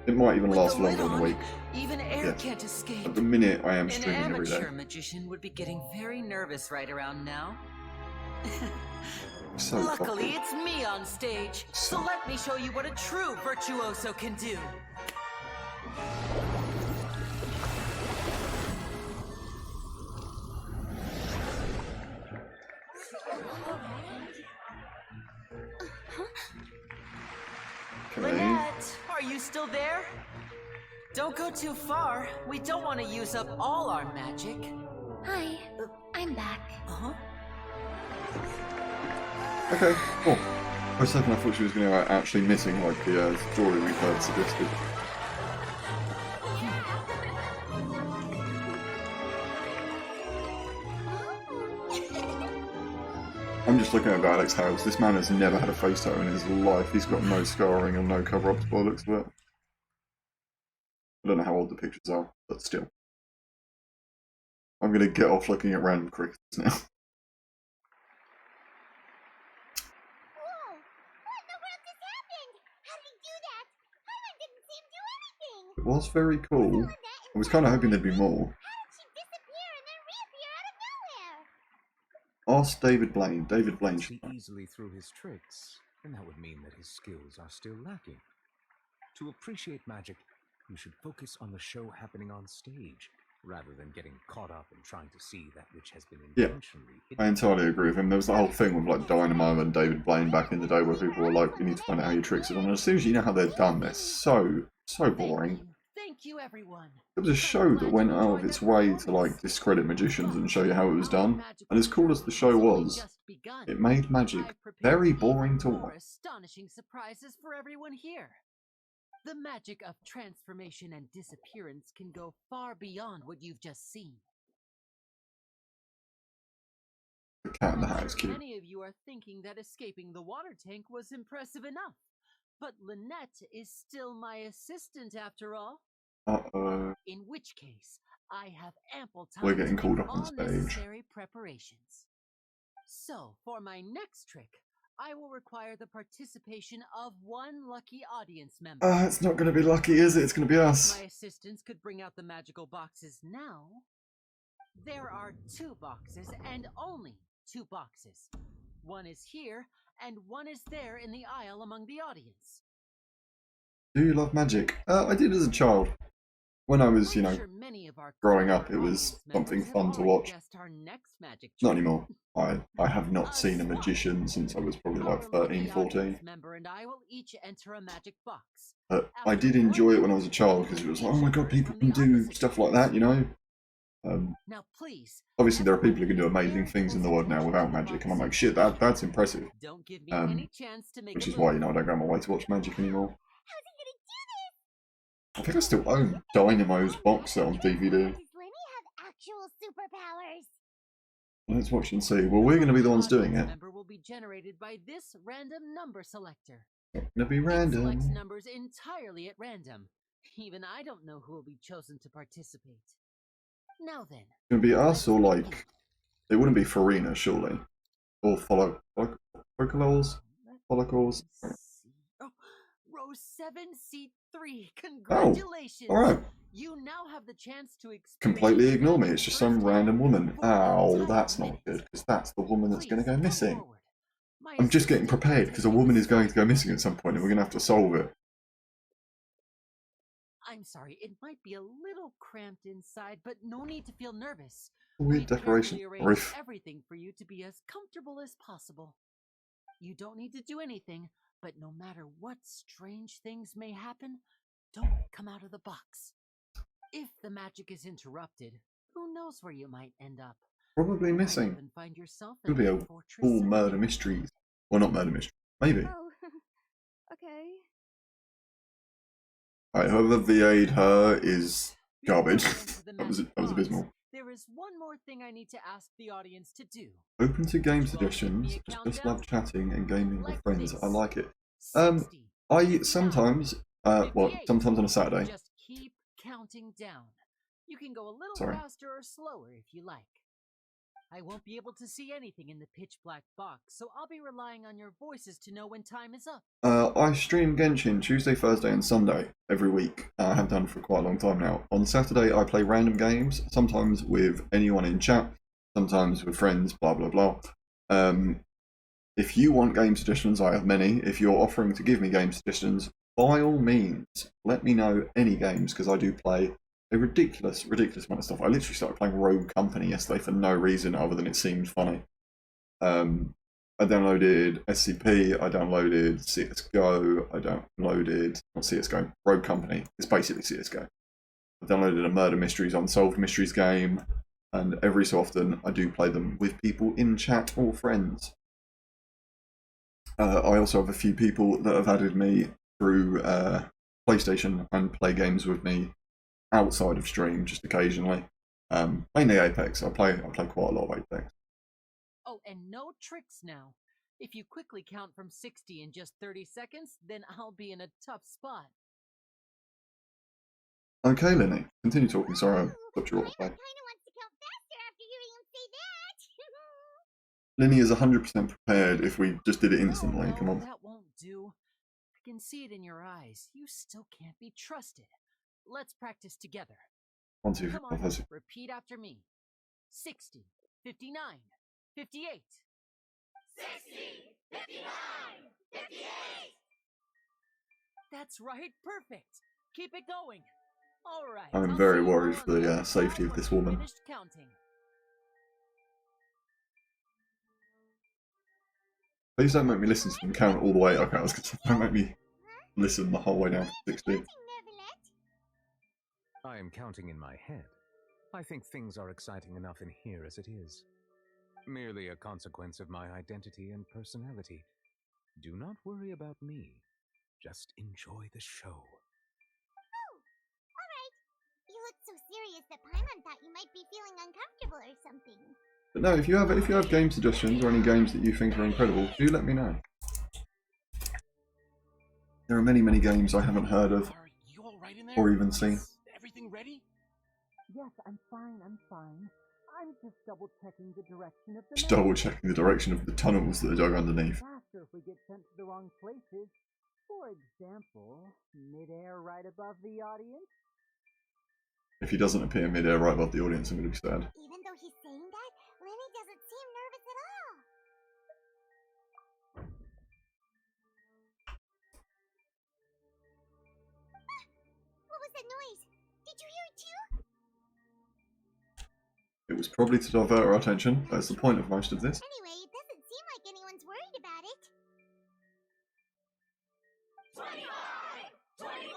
Speaker 1: It might even
Speaker 6: With
Speaker 1: last
Speaker 6: the lid
Speaker 1: longer than a
Speaker 6: on,
Speaker 1: week.
Speaker 6: even air
Speaker 1: Yes.
Speaker 6: can't escape.
Speaker 1: At the minute, I am
Speaker 6: An
Speaker 1: streaming every day.
Speaker 6: amateur magician would be getting very nervous right around now.
Speaker 1: So
Speaker 6: Luckily,
Speaker 1: fucking-
Speaker 6: it's me on stage, so
Speaker 1: So-
Speaker 6: let me show you what a true virtuoso can do.
Speaker 1: Okay.
Speaker 6: Lynette, are you still there? Don't go too far. We don't want to use up all our magic.
Speaker 2: Hi, I'm back.
Speaker 6: Uh-huh.
Speaker 1: Okay, cool. For a second I thought she was going to actually missing like the story we've heard suggested. I'm just looking at Alex Hales. This man has never had a face tattoo in his life. He's got no scarring and no cover-ups by the looks of it. I don't know how old the pictures are, but still. I'm going to get off looking at random crickets now.
Speaker 2: Whoa! What in the world just happened? How did he do that? Paimon didn't see him do anything.
Speaker 1: It was very cool.
Speaker 2: Saw that
Speaker 1: I was kind of hoping there'd be more.
Speaker 2: How did she disappear and then reappear out of nowhere?
Speaker 1: Ask David Blaine. David Blaine should
Speaker 5: See
Speaker 1: know.
Speaker 5: easily through his tricks, and that would mean that his skills are still lacking. To appreciate magic, you should focus on the show happening on stage, rather than getting caught up in trying to see that which has been
Speaker 1: Yeah.
Speaker 5: intentionally
Speaker 1: I
Speaker 5: hidden.
Speaker 1: entirely agree with him. There was the whole thing with like Dynamo and David Blaine back in the day where people were like, you need to find out how your tricks are done. And as soon as you know how they're done, they're so boring.
Speaker 4: Thank Thank you, everyone.
Speaker 1: It was a show that went out of its way to like discredit magicians and show you how it was done. And as cool as the show was, it made magic very boring to watch.
Speaker 4: Astonishing surprises for everyone here. The magic of transformation and disappearance can go far beyond what you've just seen.
Speaker 1: The cat in the hat is cute.
Speaker 4: Many of you are thinking that escaping the water tank was impressive enough. But Lynette is still my assistant after all.
Speaker 1: Uh-oh.
Speaker 4: In which case, I have ample time
Speaker 1: We're getting
Speaker 4: to
Speaker 1: called
Speaker 4: make
Speaker 1: up on
Speaker 4: all
Speaker 1: stage.
Speaker 4: necessary preparations. So, for my next trick, I will require the participation of one lucky audience member.
Speaker 1: It's not going to be lucky, is it? It's going to be us.
Speaker 4: My assistants could bring out the magical boxes now. There are 2 boxes and only 2 boxes. One is here and one is there in the aisle among the audience.
Speaker 1: Do you love magic? I did as a child. When I was, you know, growing up, it was something fun to watch. Not anymore. I have not seen a magician since I was probably like 13, 14. But I did enjoy it when I was a child because it was like, oh my god, people can do stuff like that, you know? Obviously there are people who can do amazing things in the world now without magic, and I'm like, shit, that's impressive. Which is why, you know, I don't go on my way to watch magic anymore. I think I still own Dynamo's box set on DVD.
Speaker 2: Does Lenny have actual superpowers?
Speaker 1: Let's watch and see. Well, we're going to be the ones doing it.
Speaker 4: Number will be generated by this random number selector.
Speaker 1: It's going to be
Speaker 4: It
Speaker 1: random.
Speaker 4: selects numbers entirely at random. Even I don't know who will be chosen to participate. Now then.
Speaker 1: It's going to be us or like... It wouldn't be Farina, surely. Or follicles? Follicles?
Speaker 4: Row 7, seat 3. Congratulations!
Speaker 1: Oh, alright.
Speaker 4: You now have the chance to
Speaker 1: Completely ignore me, it's just some random woman. Ow, that's not good, because that's the woman that's going to go missing. I'm just getting prepared, because a woman is going to go missing at some point, and we're going to have to solve it.
Speaker 4: I'm sorry, it might be a little cramped inside, but no need to feel nervous.
Speaker 1: Weird decoration. Roof.
Speaker 4: Everything for you to be as comfortable as possible. You don't need to do anything, but no matter what strange things may happen, don't come out of the box. If the magic is interrupted, who knows where you might end up?
Speaker 1: Probably missing.
Speaker 4: Find yourself
Speaker 1: Could be a full murder mystery. Well, not murder mystery. Maybe.
Speaker 2: Oh, okay.
Speaker 1: Alright, whoever VA'd her is garbage. that was abysmal.
Speaker 4: There is one more thing I need to ask the audience to do.
Speaker 1: Open to game suggestions. Just love chatting and gaming with friends. I like it. I sometimes, sometimes on a Saturday.
Speaker 4: Just keep counting down. You can go a little faster or slower if you like. I won't be able to see anything in the pitch black box, so I'll be relying on your voices to know when time is up.
Speaker 1: I stream Genshin Tuesday, Thursday and Sunday every week. I have done for quite a long time now. On Saturday I play random games, sometimes with anyone in chat, sometimes with friends, blah blah blah. If you want game suggestions, I have many. If you're offering to give me game suggestions, by all means, let me know any games, because I do play a ridiculous amount of stuff. I literally started playing Rogue Company yesterday for no reason other than it seemed funny. I downloaded SCP, I downloaded CSGO, I downloaded, not CSGO, Rogue Company. It's basically CSGO. I downloaded a Murder Mysteries Unsolved Mysteries game, and every so often I do play them with people in chat or friends. I also have a few people that have added me through PlayStation and play games with me outside of stream, just occasionally. Mainly Apex. I play quite a lot of Apex.
Speaker 4: Oh, and no tricks now. If you quickly count from 60 in just 30 seconds, then I'll be in a tough spot.
Speaker 1: Okay, Lenny. Continue talking. Sorry, I stopped your autoplay.
Speaker 2: I kinda wants to count faster after hearing him say that.
Speaker 1: Lenny is 100% prepared if we just did it instantly.
Speaker 4: No,
Speaker 1: Come on.
Speaker 4: that won't do. I can see it in your eyes. You still can't be trusted. Let's practice together.
Speaker 1: 1, 2,
Speaker 4: Come
Speaker 1: 4, 5, 6.
Speaker 4: repeat after me. 60, 59, 58.
Speaker 2: 60, 59, 58.
Speaker 4: That's right, perfect. Keep it going. All right.
Speaker 1: I'm
Speaker 4: I'll
Speaker 1: very
Speaker 4: see you
Speaker 1: worried
Speaker 4: all
Speaker 1: for
Speaker 4: on
Speaker 1: the
Speaker 4: other
Speaker 1: safety of
Speaker 4: side
Speaker 1: this
Speaker 4: when
Speaker 1: woman.
Speaker 4: you've finished counting.
Speaker 1: Please don't make me listen to them count all the way. Okay, I was going to say, don't make me listen the whole way down to 60.
Speaker 5: I am counting in my head. I think things are exciting enough in here as it is. Merely a consequence of my identity and personality. Do not worry about me. Just enjoy the show.
Speaker 2: Oh, alright. You looked so serious that Paimon thought you might be feeling uncomfortable or something.
Speaker 1: But no, if you have game suggestions or any games that you think are incredible, do let me know. There are many, many games I haven't heard of
Speaker 7: Are you all right in there?
Speaker 1: or even seen.
Speaker 7: Is everything ready?
Speaker 4: Yes, I'm fine, I'm fine. I'm just double checking the direction of the
Speaker 1: Just
Speaker 4: map.
Speaker 1: double checking the direction of the tunnels that are dug underneath.
Speaker 4: Faster if we get sent to the wrong places. For example, midair right above the audience.
Speaker 1: If he doesn't appear mid-air right above the audience, I'm going to be sad.
Speaker 2: Even though he's saying that, Lenny doesn't seem nervous at all. What was that noise? Did you hear it too?
Speaker 1: It was probably to divert our attention. That's the point of most of this.
Speaker 2: Anyway, it doesn't seem like anyone's worried about it.
Speaker 7: 25! 24!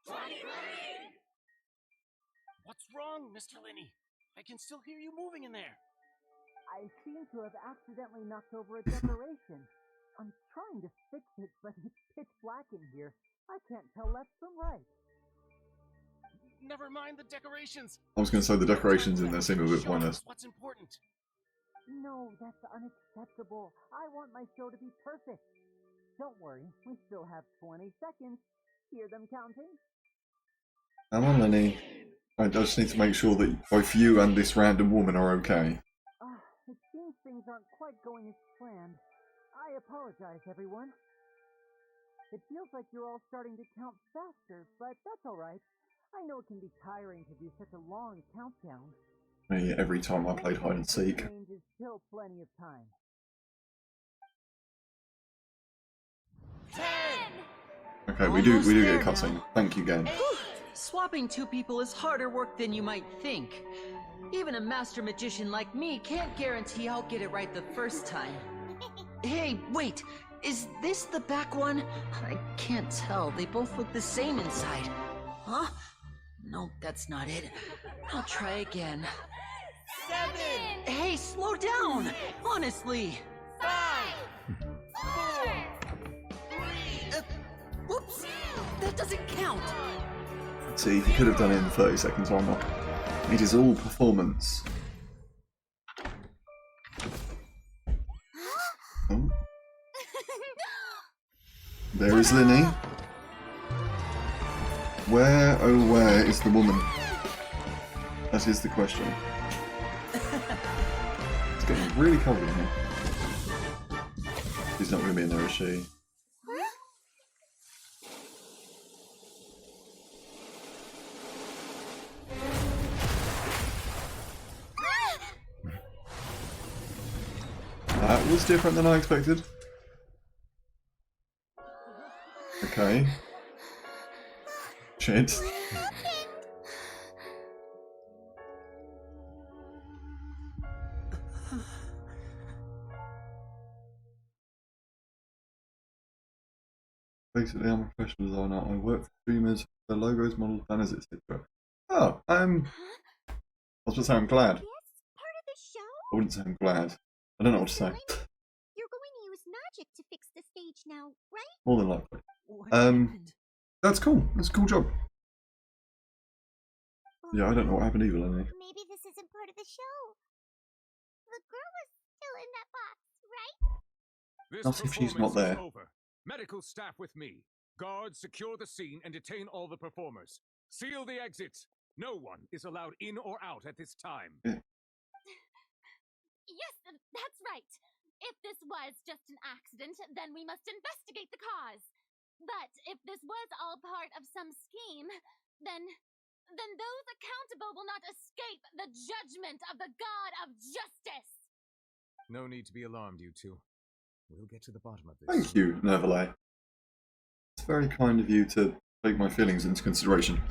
Speaker 7: 23! What's wrong, Mr. Linney? I can still hear you moving in there.
Speaker 4: I seem to have accidentally knocked over a decoration. I'm trying to fix it, but it's pitch black in here. I can't tell left from right.
Speaker 7: Never mind the decorations.
Speaker 1: I was going to say the decorations in there seem a bit
Speaker 7: Show us
Speaker 1: pointless.
Speaker 7: what's important.
Speaker 4: No, that's unacceptable. I want my show to be perfect. Don't worry, we still have 20 seconds. Hear them counting?
Speaker 1: Come on, Lenny. I just need to make sure that both you and this random woman are okay.
Speaker 4: It seems things aren't quite going as planned. I apologize, everyone. It feels like you're all starting to count faster, but that's alright. I know it can be tiring to do such a long countdown.
Speaker 1: Me, every time I played hide and seek.
Speaker 4: Range is still plenty of time.
Speaker 7: 10!
Speaker 1: Okay, we do
Speaker 6: Almost
Speaker 1: get a
Speaker 6: there
Speaker 1: cutscene.
Speaker 6: now.
Speaker 1: Thank you, game.
Speaker 6: Swapping two people is harder work than you might think. Even a master magician like me can't guarantee I'll get it right the first time. Hey, wait! Is this the back one? I can't tell. They both look the same inside. Huh? No, that's not it. I'll try again.
Speaker 7: 7!
Speaker 6: Hey, slow down! Honestly!
Speaker 7: 5! 4! 3!
Speaker 6: Whoops! That doesn't count!
Speaker 1: See, he could have done it in 30 seconds, why not? It is all performance. Oh. There is Linny. Where, oh where is the woman? That is the question. It's getting really cold in here. She's not going to be in there, is she? That was different than I expected. Okay. Shit. Basically, I'm a professional designer. I work for streamers, their logos, models, banners, etc. Oh, I was just saying I'm glad.
Speaker 2: This part of the show?
Speaker 1: I wouldn't say I'm glad. I don't know what to say.
Speaker 2: You're going to use magic to fix the stage now, right?
Speaker 1: More than likely.
Speaker 6: What
Speaker 1: Um,
Speaker 6: happened?
Speaker 1: That's cool. That's a cool job. Yeah, I don't know what happened either, Lenny.
Speaker 2: Maybe this isn't part of the show. The girl was still in that box, right?
Speaker 5: This
Speaker 1: Not if she's not
Speaker 5: performance
Speaker 1: there.
Speaker 5: is over. Medical staff with me. Guards, secure the scene and detain all the performers. Seal the exits. No one is allowed in or out at this time.
Speaker 1: Yeah.
Speaker 8: Yes, that's right. If this was just an accident, then we must investigate the cause. But if this was all part of some scheme, then those accountable will not escape the judgment of the God of Justice.
Speaker 5: No need to be alarmed, you two. We'll get to the bottom of this.
Speaker 1: Thank you, Nervalay. It's very kind of you to take my feelings into consideration.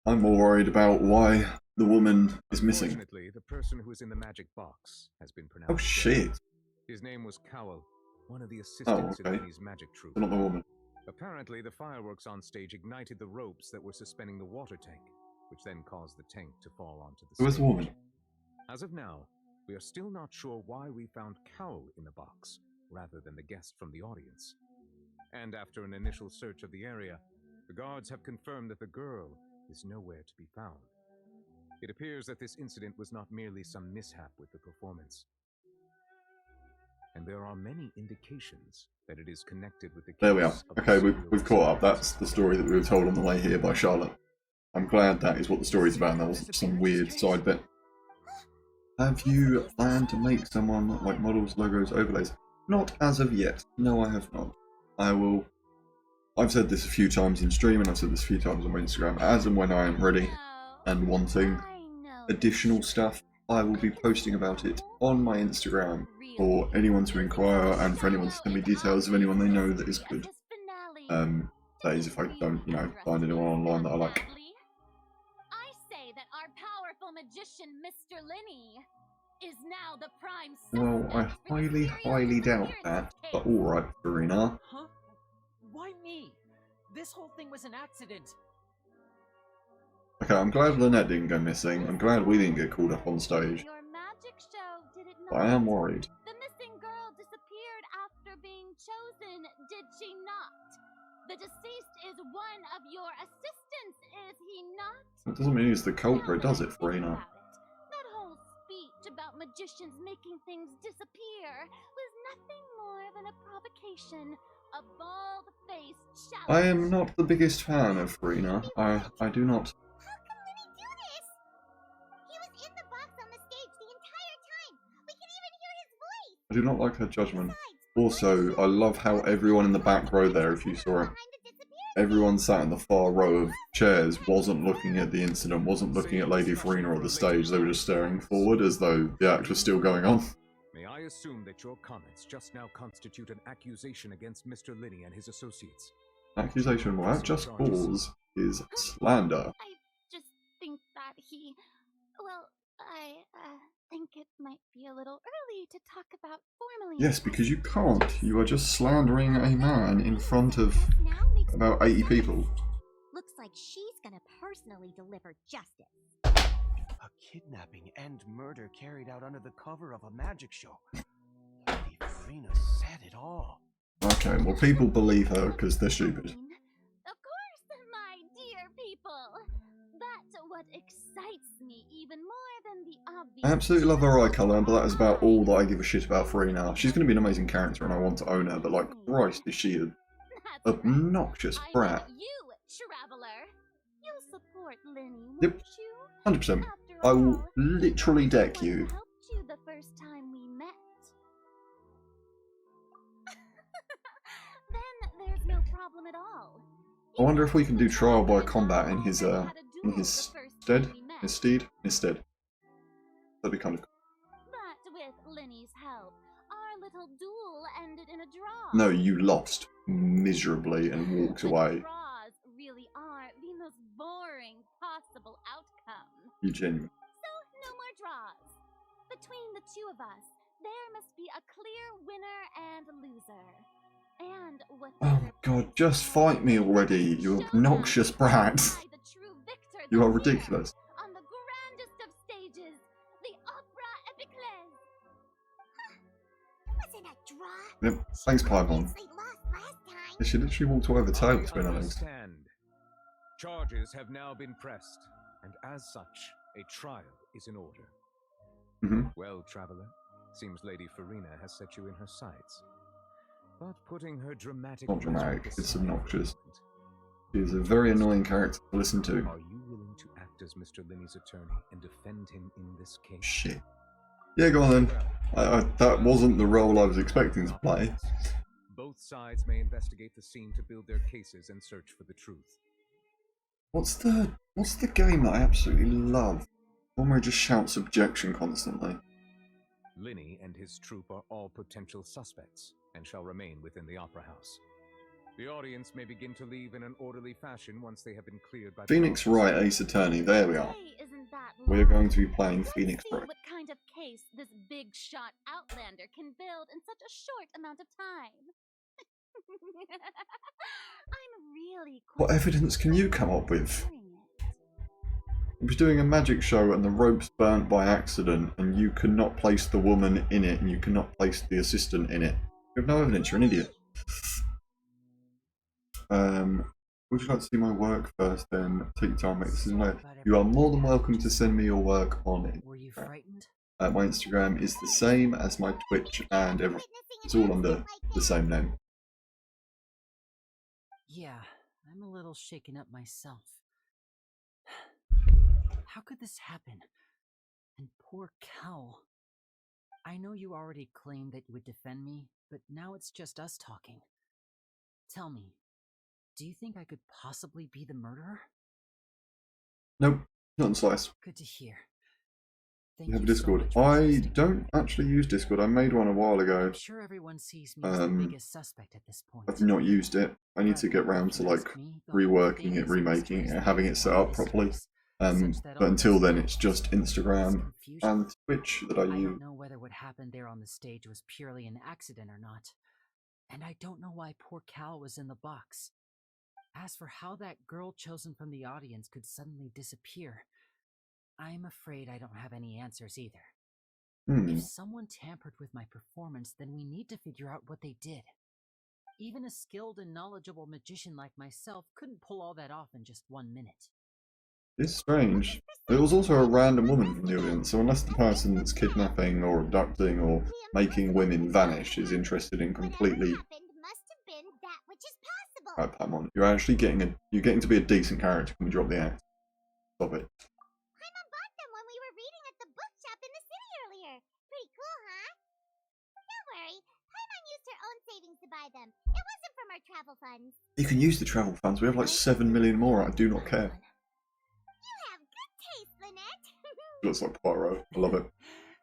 Speaker 1: I'm more worried about why the woman is missing.
Speaker 5: Unfortunately, the person who is in the magic box has been pronounced
Speaker 1: Oh
Speaker 5: dead.
Speaker 1: shit!
Speaker 5: His name was Cowell, one of the assistants
Speaker 1: okay.
Speaker 5: in Lenny's magic troupe.
Speaker 1: Not the woman.
Speaker 5: Apparently, the fireworks on stage ignited the ropes that were suspending the water tank, which then caused the tank to fall onto the
Speaker 1: Where's
Speaker 5: stage.
Speaker 1: the woman?
Speaker 5: As of now, we are still not sure why we found Cowl in the box, rather than the guest from the audience. And after an initial search of the area, the guards have confirmed that the girl is nowhere to be found. It appears that this incident was not merely some mishap with the performance. And there are many indications that it is connected with the case.
Speaker 1: There we are.
Speaker 5: of the
Speaker 1: Okay,
Speaker 5: serial
Speaker 1: we've caught up.
Speaker 5: serial
Speaker 1: That's the story that we were told on the way here by Charlotte. I'm glad that is what the story's about and that wasn't some weird side bit. Have you planned to make someone like models, logos, overlays? Not as of yet. No, I have not. I will. I've said this a few times in stream and I've said this a few times on my Instagram. As and when I am ready and wanting additional stuff, I will be posting about it on my Instagram for anyone to inquire and for anyone to send me details of anyone they know that is good. That is if I don't, find anyone online that I like.
Speaker 8: I say that our powerful magician, Mr. Linney, is now the prime
Speaker 1: Well, I
Speaker 8: suspect for the
Speaker 1: highly
Speaker 8: serial
Speaker 1: doubt
Speaker 8: disappearance
Speaker 1: that,
Speaker 8: case.
Speaker 1: but alright, Farina.
Speaker 6: Huh? Why me? This whole thing was an accident.
Speaker 1: Okay, I'm glad Lynette didn't go missing. I'm glad we didn't get called up on stage.
Speaker 8: Your magic show, did it
Speaker 1: But I am worried.
Speaker 8: The missing girl disappeared after being chosen, did she not? The deceased is one of your assistants, is he not?
Speaker 1: That doesn't mean he's the culprit, does it,
Speaker 8: Think
Speaker 1: Farina?
Speaker 8: about it. That whole speech about magicians making things disappear was nothing more than a provocation, a bald-faced challenge.
Speaker 1: I am not the biggest fan of Farina. I do not.
Speaker 2: How come Lenny do this? He was in the box on the stage the entire time. We can even hear his voice.
Speaker 1: I do not like her judgment.
Speaker 2: Besides,
Speaker 1: Also, I love how everyone in the back row there, if you saw it,
Speaker 2: behind the disappearance
Speaker 1: everyone sat in the far row of chairs wasn't looking at the incident, wasn't looking at Lady Farina or the stage, they were just staring forward as though the act was still going on.
Speaker 5: May I assume that your comments just now constitute an accusation against Mr. Linney and his associates?
Speaker 1: Accusation without just cause is slander.
Speaker 8: I just think that he... Well, I think it might be a little early to talk about formally...
Speaker 1: Yes, because you can't. You are just slandering a man in front of
Speaker 2: now makes
Speaker 1: about
Speaker 2: more
Speaker 1: 80
Speaker 2: sense.
Speaker 1: people.
Speaker 2: Looks like she's gonna personally deliver justice.
Speaker 7: A kidnapping and murder carried out under the cover of a magic show. Lady Farina said it all.
Speaker 1: Okay, well, people believe her because they're stupid.
Speaker 8: Of course, my dear people. But what excites me even more than the obvious...
Speaker 1: I absolutely love her eye colour, but that is about all that I give a shit about Farina. She's going to be an amazing character and I want to own her, but like, Christ, is she an
Speaker 8: That's right.
Speaker 1: obnoxious
Speaker 8: I
Speaker 1: brat.
Speaker 8: mean you, traveler. You'll support Lenny,
Speaker 1: Yep.
Speaker 8: won't you?
Speaker 1: 100%.
Speaker 8: After
Speaker 1: I will
Speaker 8: all,
Speaker 1: literally deck
Speaker 8: he
Speaker 1: you.
Speaker 8: helped you the first time we met. Then there's no problem at all.
Speaker 1: I wonder if we can do trial by combat in his
Speaker 8: Had a duel the
Speaker 1: stead?
Speaker 8: first time we met.
Speaker 1: His stead. That'd be kind of cool.
Speaker 8: But with Lenny's help, our little duel ended in a draw.
Speaker 1: No, you lost miserably and walked
Speaker 8: But
Speaker 1: away.
Speaker 8: draws really are the most boring possible outcome.
Speaker 1: You genuine.
Speaker 8: So, no more draws. Between the two of us, there must be a clear winner and loser. And what?
Speaker 1: Oh my god, just fight me already, you obnoxious brat. You are ridiculous.
Speaker 8: On the grandest of stages, the Opera Epiclese.
Speaker 2: Wasn't a draw.
Speaker 1: Yep, thanks, Paimon.
Speaker 2: They lost last time.
Speaker 1: She literally walked away with a tail
Speaker 5: I
Speaker 1: between her legs.
Speaker 5: understand. Charges have now been pressed, and as such, a trial is in order.
Speaker 1: Mhm.
Speaker 5: Well, traveler, seems Lady Farina has set you in her sights. But putting her dramatic...
Speaker 1: Not dramatic,
Speaker 5: rhetoric
Speaker 1: it's
Speaker 5: aside
Speaker 1: obnoxious.
Speaker 5: for a moment,
Speaker 1: She is a very annoying character to listen to.
Speaker 5: are you willing to act as Mr. Linney's attorney and defend him in this case?
Speaker 1: Shit. Yeah, go on then. That wasn't the role I was expecting to play.
Speaker 5: Both sides may investigate the scene to build their cases and search for the truth.
Speaker 1: What's the game that I absolutely love? One where he just shouts objection constantly.
Speaker 5: Linney and his troop are all potential suspects and shall remain within the Opera House. The audience may begin to leave in an orderly fashion once they have been cleared by...
Speaker 1: Phoenix Wright, Ace Attorney, there we are.
Speaker 8: Hey, isn't that
Speaker 1: We are
Speaker 8: long?
Speaker 1: going to be playing
Speaker 8: Let's
Speaker 1: Phoenix
Speaker 8: see
Speaker 1: Wright.
Speaker 8: what kind of case this big shot outlander can build in such a short amount of time. I'm really
Speaker 1: What
Speaker 8: quite
Speaker 1: evidence can you come up with?
Speaker 8: hearing it.
Speaker 1: He was doing a magic show and the rope's burnt by accident, and you cannot place the woman in it, and you cannot place the assistant in it. You have no evidence, you're an idiot. Would you like to see my work first then? Take your time, mate. This is no. You are more than welcome to send me your work on it.
Speaker 4: Were you frightened?
Speaker 1: My Instagram is the same as my Twitch and everything. It's all under the same name.
Speaker 4: Yeah, I'm a little shaken up myself. How could this happen? And poor Cal. I know you already claimed that you would defend me, but now it's just us talking. Tell me, do you think I could possibly be the murderer?
Speaker 1: Nope, not in Slice.
Speaker 4: Good to hear.
Speaker 1: You have a Discord.
Speaker 4: So
Speaker 1: I don't actually use Discord. I made one a while ago.
Speaker 4: I'm sure everyone sees me as the biggest suspect at this point.
Speaker 1: I've not used it. I need to get round to like reworking it, remaking it, having it set up properly. But until then, it's just Instagram and Twitch that I use.
Speaker 4: I don't know whether what happened there on the stage was purely an accident or not. And I don't know why poor Cal was in the box. As for how that girl chosen from the audience could suddenly disappear, I'm afraid I don't have any answers either. If someone tampered with my performance, then we need to figure out what they did. Even a skilled and knowledgeable magician like myself couldn't pull all that off in just 1 minute.
Speaker 1: It's strange. There was also a random woman from the audience, so unless the person that's kidnapping or abducting or making women vanish is interested in completely... Right, Pamon, you're actually getting to be a decent character when you drop the act. Stop it.
Speaker 2: Paimon bought them when we were reading at the bookshop in the city earlier. Pretty cool, huh? Don't worry, Paimon used her own savings to buy them. It wasn't from our travel funds.
Speaker 1: You can use the travel funds. We have like 7 million more. I do not care.
Speaker 2: You have good taste, Lynette.
Speaker 1: Looks like Poirot. I love it.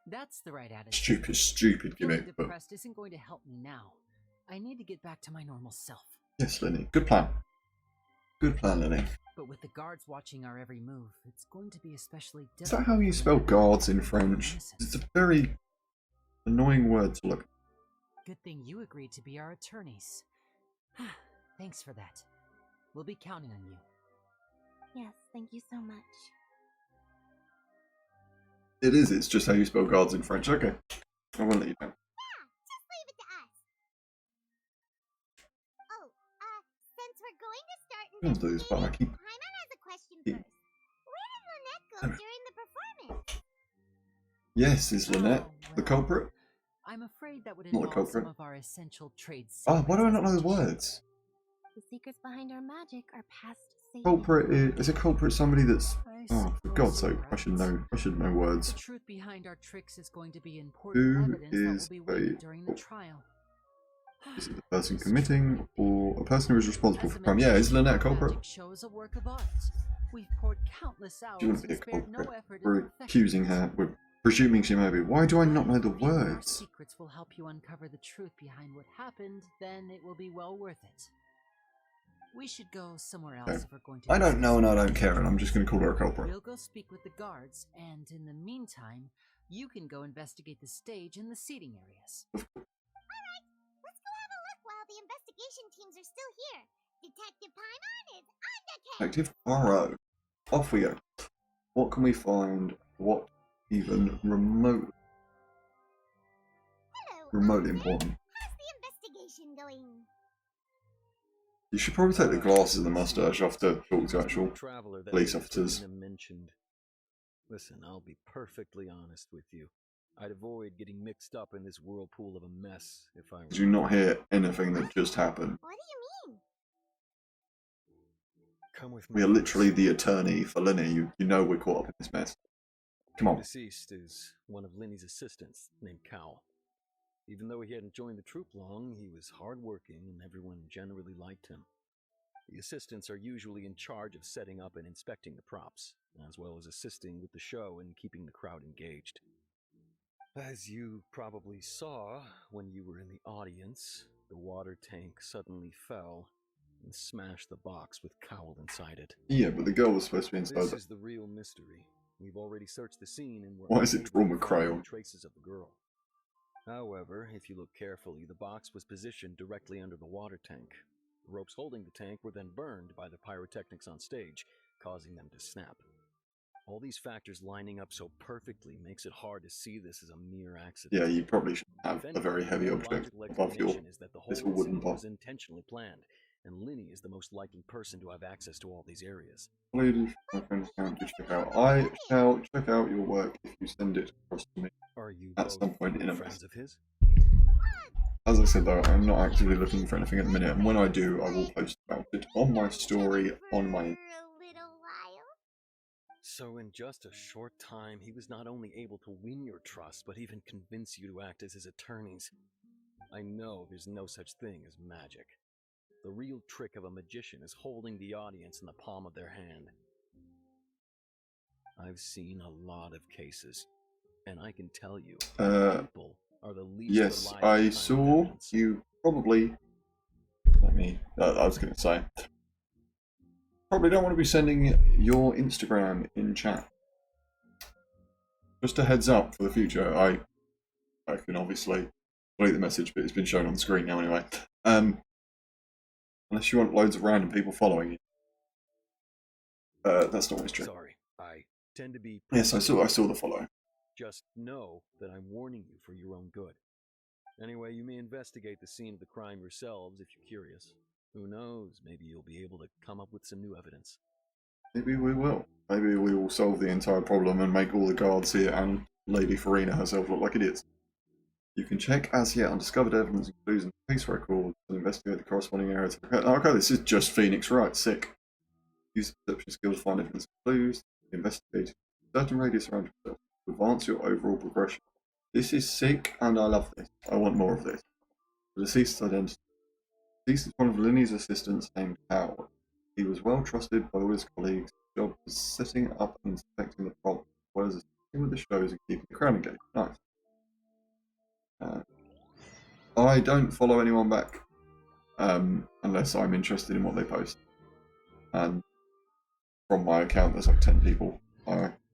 Speaker 4: That's the right attitude.
Speaker 1: Stupid
Speaker 4: Feeling
Speaker 1: gimmick. But
Speaker 4: depressed isn't going to help me now. I need to get back to my normal self.
Speaker 1: yes, Lenny. Good plan. Good plan, Lenny.
Speaker 4: But with the guards watching our every move, it's going to be especially difficult.
Speaker 1: Is that how you spell guards in French? It's a very annoying word to look.
Speaker 4: Good thing you agreed to be our attorneys. Thanks for that. We'll be counting on you.
Speaker 8: Yes, thank you so much.
Speaker 1: It is. It's just how you spell guards in French. Okay. I won't let you know.
Speaker 2: Yeah, just leave it to us. Oh, since we're going to start
Speaker 1: I'll do this, but I keep...
Speaker 2: Paimon has a question first. Where did Lynette go during the performance?
Speaker 1: Yes, is Lynette the culprit?
Speaker 4: I'm afraid that would
Speaker 1: Not the
Speaker 4: involve
Speaker 1: culprit.
Speaker 4: some of our essential trade
Speaker 1: Oh, why do I
Speaker 4: secrets
Speaker 1: not know
Speaker 4: as
Speaker 1: the words?
Speaker 8: The secrets behind our magic are past savings.
Speaker 1: Culprit is a culprit somebody that's...
Speaker 4: I
Speaker 1: Oh, for
Speaker 4: suppose
Speaker 1: God's sake,
Speaker 4: you're
Speaker 1: I should
Speaker 4: right.
Speaker 1: know. I should know words.
Speaker 4: The truth behind our tricks is going to be important
Speaker 1: Who
Speaker 4: evidence that
Speaker 1: is
Speaker 4: will be weighed
Speaker 1: a
Speaker 4: during the trial.
Speaker 1: Is it the person committing or a person who is responsible
Speaker 4: As
Speaker 1: for
Speaker 4: a
Speaker 1: crime? Yeah, is
Speaker 4: magician,
Speaker 1: Lynette a
Speaker 4: our
Speaker 1: culprit?
Speaker 4: magic show is a work of art. We've poured countless hours
Speaker 1: She wouldn't be a
Speaker 4: and spared no
Speaker 1: culprit.
Speaker 4: effort in
Speaker 1: We're
Speaker 4: perfecting
Speaker 1: accusing
Speaker 4: it.
Speaker 1: her. We're presuming she may be. Why do I not know the
Speaker 4: If our
Speaker 1: words?
Speaker 4: secrets will help you uncover the truth behind what happened, then it will be well worth it. We should go somewhere else
Speaker 1: Okay.
Speaker 4: if we're going to
Speaker 1: I don't
Speaker 4: discuss
Speaker 1: know and I
Speaker 4: it.
Speaker 1: don't care, and I'm just going to call her a culprit.
Speaker 4: We'll go speak with the guards, and in the meantime, you can go investigate the stage and the seating areas.
Speaker 2: Alright, let's go have a look while the investigation teams are still here. Detective Paimon is on the case.
Speaker 1: Detective Poirot. Off we go. What can we find? What even remotely
Speaker 2: Hello, officer.
Speaker 1: important?
Speaker 2: How's the investigation going?
Speaker 1: You should probably take the glasses and the mustache off to talk to actual
Speaker 9: traveler that
Speaker 1: police officers.
Speaker 9: Serena mentioned. Listen, I'll be perfectly honest with you. I'd avoid getting mixed up in this whirlpool of a mess if I were.
Speaker 1: Did you not hear anything that just happened?
Speaker 2: What do you mean?
Speaker 9: Come with me.
Speaker 1: We are literally the attorney for Lenny. You know we're caught up in this mess. Come
Speaker 9: The
Speaker 1: on.
Speaker 9: deceased is one of Lenny's assistants named Cal. Even though he hadn't joined the troupe long, he was hardworking and everyone generally liked him. The assistants are usually in charge of setting up and inspecting the props, as well as assisting with the show and keeping the crowd engaged. As you probably saw when you were in the audience, the water tank suddenly fell and smashed the box with Cowl inside it.
Speaker 1: Yeah, but the girl was supposed to be inside
Speaker 9: This
Speaker 1: that.
Speaker 9: is the real mystery. We've already searched the scene and we're
Speaker 1: Why is it
Speaker 9: unable
Speaker 1: drawn
Speaker 9: to
Speaker 1: with
Speaker 9: find any
Speaker 1: crayon?
Speaker 9: traces of the girl. However, if you look carefully, the box was positioned directly under the water tank. The ropes holding the tank were then burned by the pyrotechnics on stage, causing them to snap. All these factors lining up so perfectly makes it hard to see this as a mere accident.
Speaker 1: Yeah, you probably should have
Speaker 9: If
Speaker 1: a
Speaker 9: anything,
Speaker 1: very heavy
Speaker 9: the
Speaker 1: object
Speaker 9: logical
Speaker 1: above your
Speaker 9: explanation is that the whole
Speaker 1: little wooden
Speaker 9: incident
Speaker 1: box.
Speaker 9: was intentionally planned, and Linny is the most likely person to have access to all these areas.
Speaker 1: Ladies, my friends can to check out. I shall check out your work if you send it across to me
Speaker 9: Are you
Speaker 1: at
Speaker 9: both
Speaker 1: some point in a
Speaker 9: friends
Speaker 1: message.
Speaker 9: of his?
Speaker 1: As I said though, I'm not actively looking for anything at the minute, and when I do, I will post about it on my story on my.
Speaker 2: For a little while.
Speaker 9: So in just a short time, he was not only able to win your trust, but even convince you to act as his attorneys. I know there's no such thing as magic. The real trick of a magician is holding the audience in the palm of their hand. I've seen a lot of cases, and I can tell you, people are the least
Speaker 1: Yes,
Speaker 9: reliable
Speaker 1: I
Speaker 9: kind of
Speaker 1: saw
Speaker 9: evidence.
Speaker 1: you probably. I was going to say. Probably don't want to be sending your Instagram in chat. Just a heads up for the future. I can obviously delete the message, but it's been shown on the screen now anyway. Unless you want loads of random people following you. That's not always true.
Speaker 9: Sorry, I tend to be.
Speaker 1: Yes, I saw the follow.
Speaker 9: Just know that I'm warning you for your own good. Anyway, you may investigate the scene of the crime yourselves if you're curious. Who knows, maybe you'll be able to come up with some new evidence.
Speaker 1: Maybe we will. Maybe we will solve the entire problem and make all the guards here and Lady Farina herself look like idiots. You can check as yet undiscovered evidence and clues in the police records and investigate the corresponding area to the... Okay, this is just Phoenix Wright, sick. Use perception skills to find evidence and clues. Investigate a certain radius around yourself to advance your overall progression. This is sick, and I love this. I want more of this. The deceased's identity. The deceased is one of Linny's assistants named Howard. He was well trusted by all his colleagues. His job was setting up and inspecting the prop, as well as assisting with the shows and keeping the crowd engaged. Nice. I don't follow anyone back unless I'm interested in what they post. And from my account, there's like 10 people.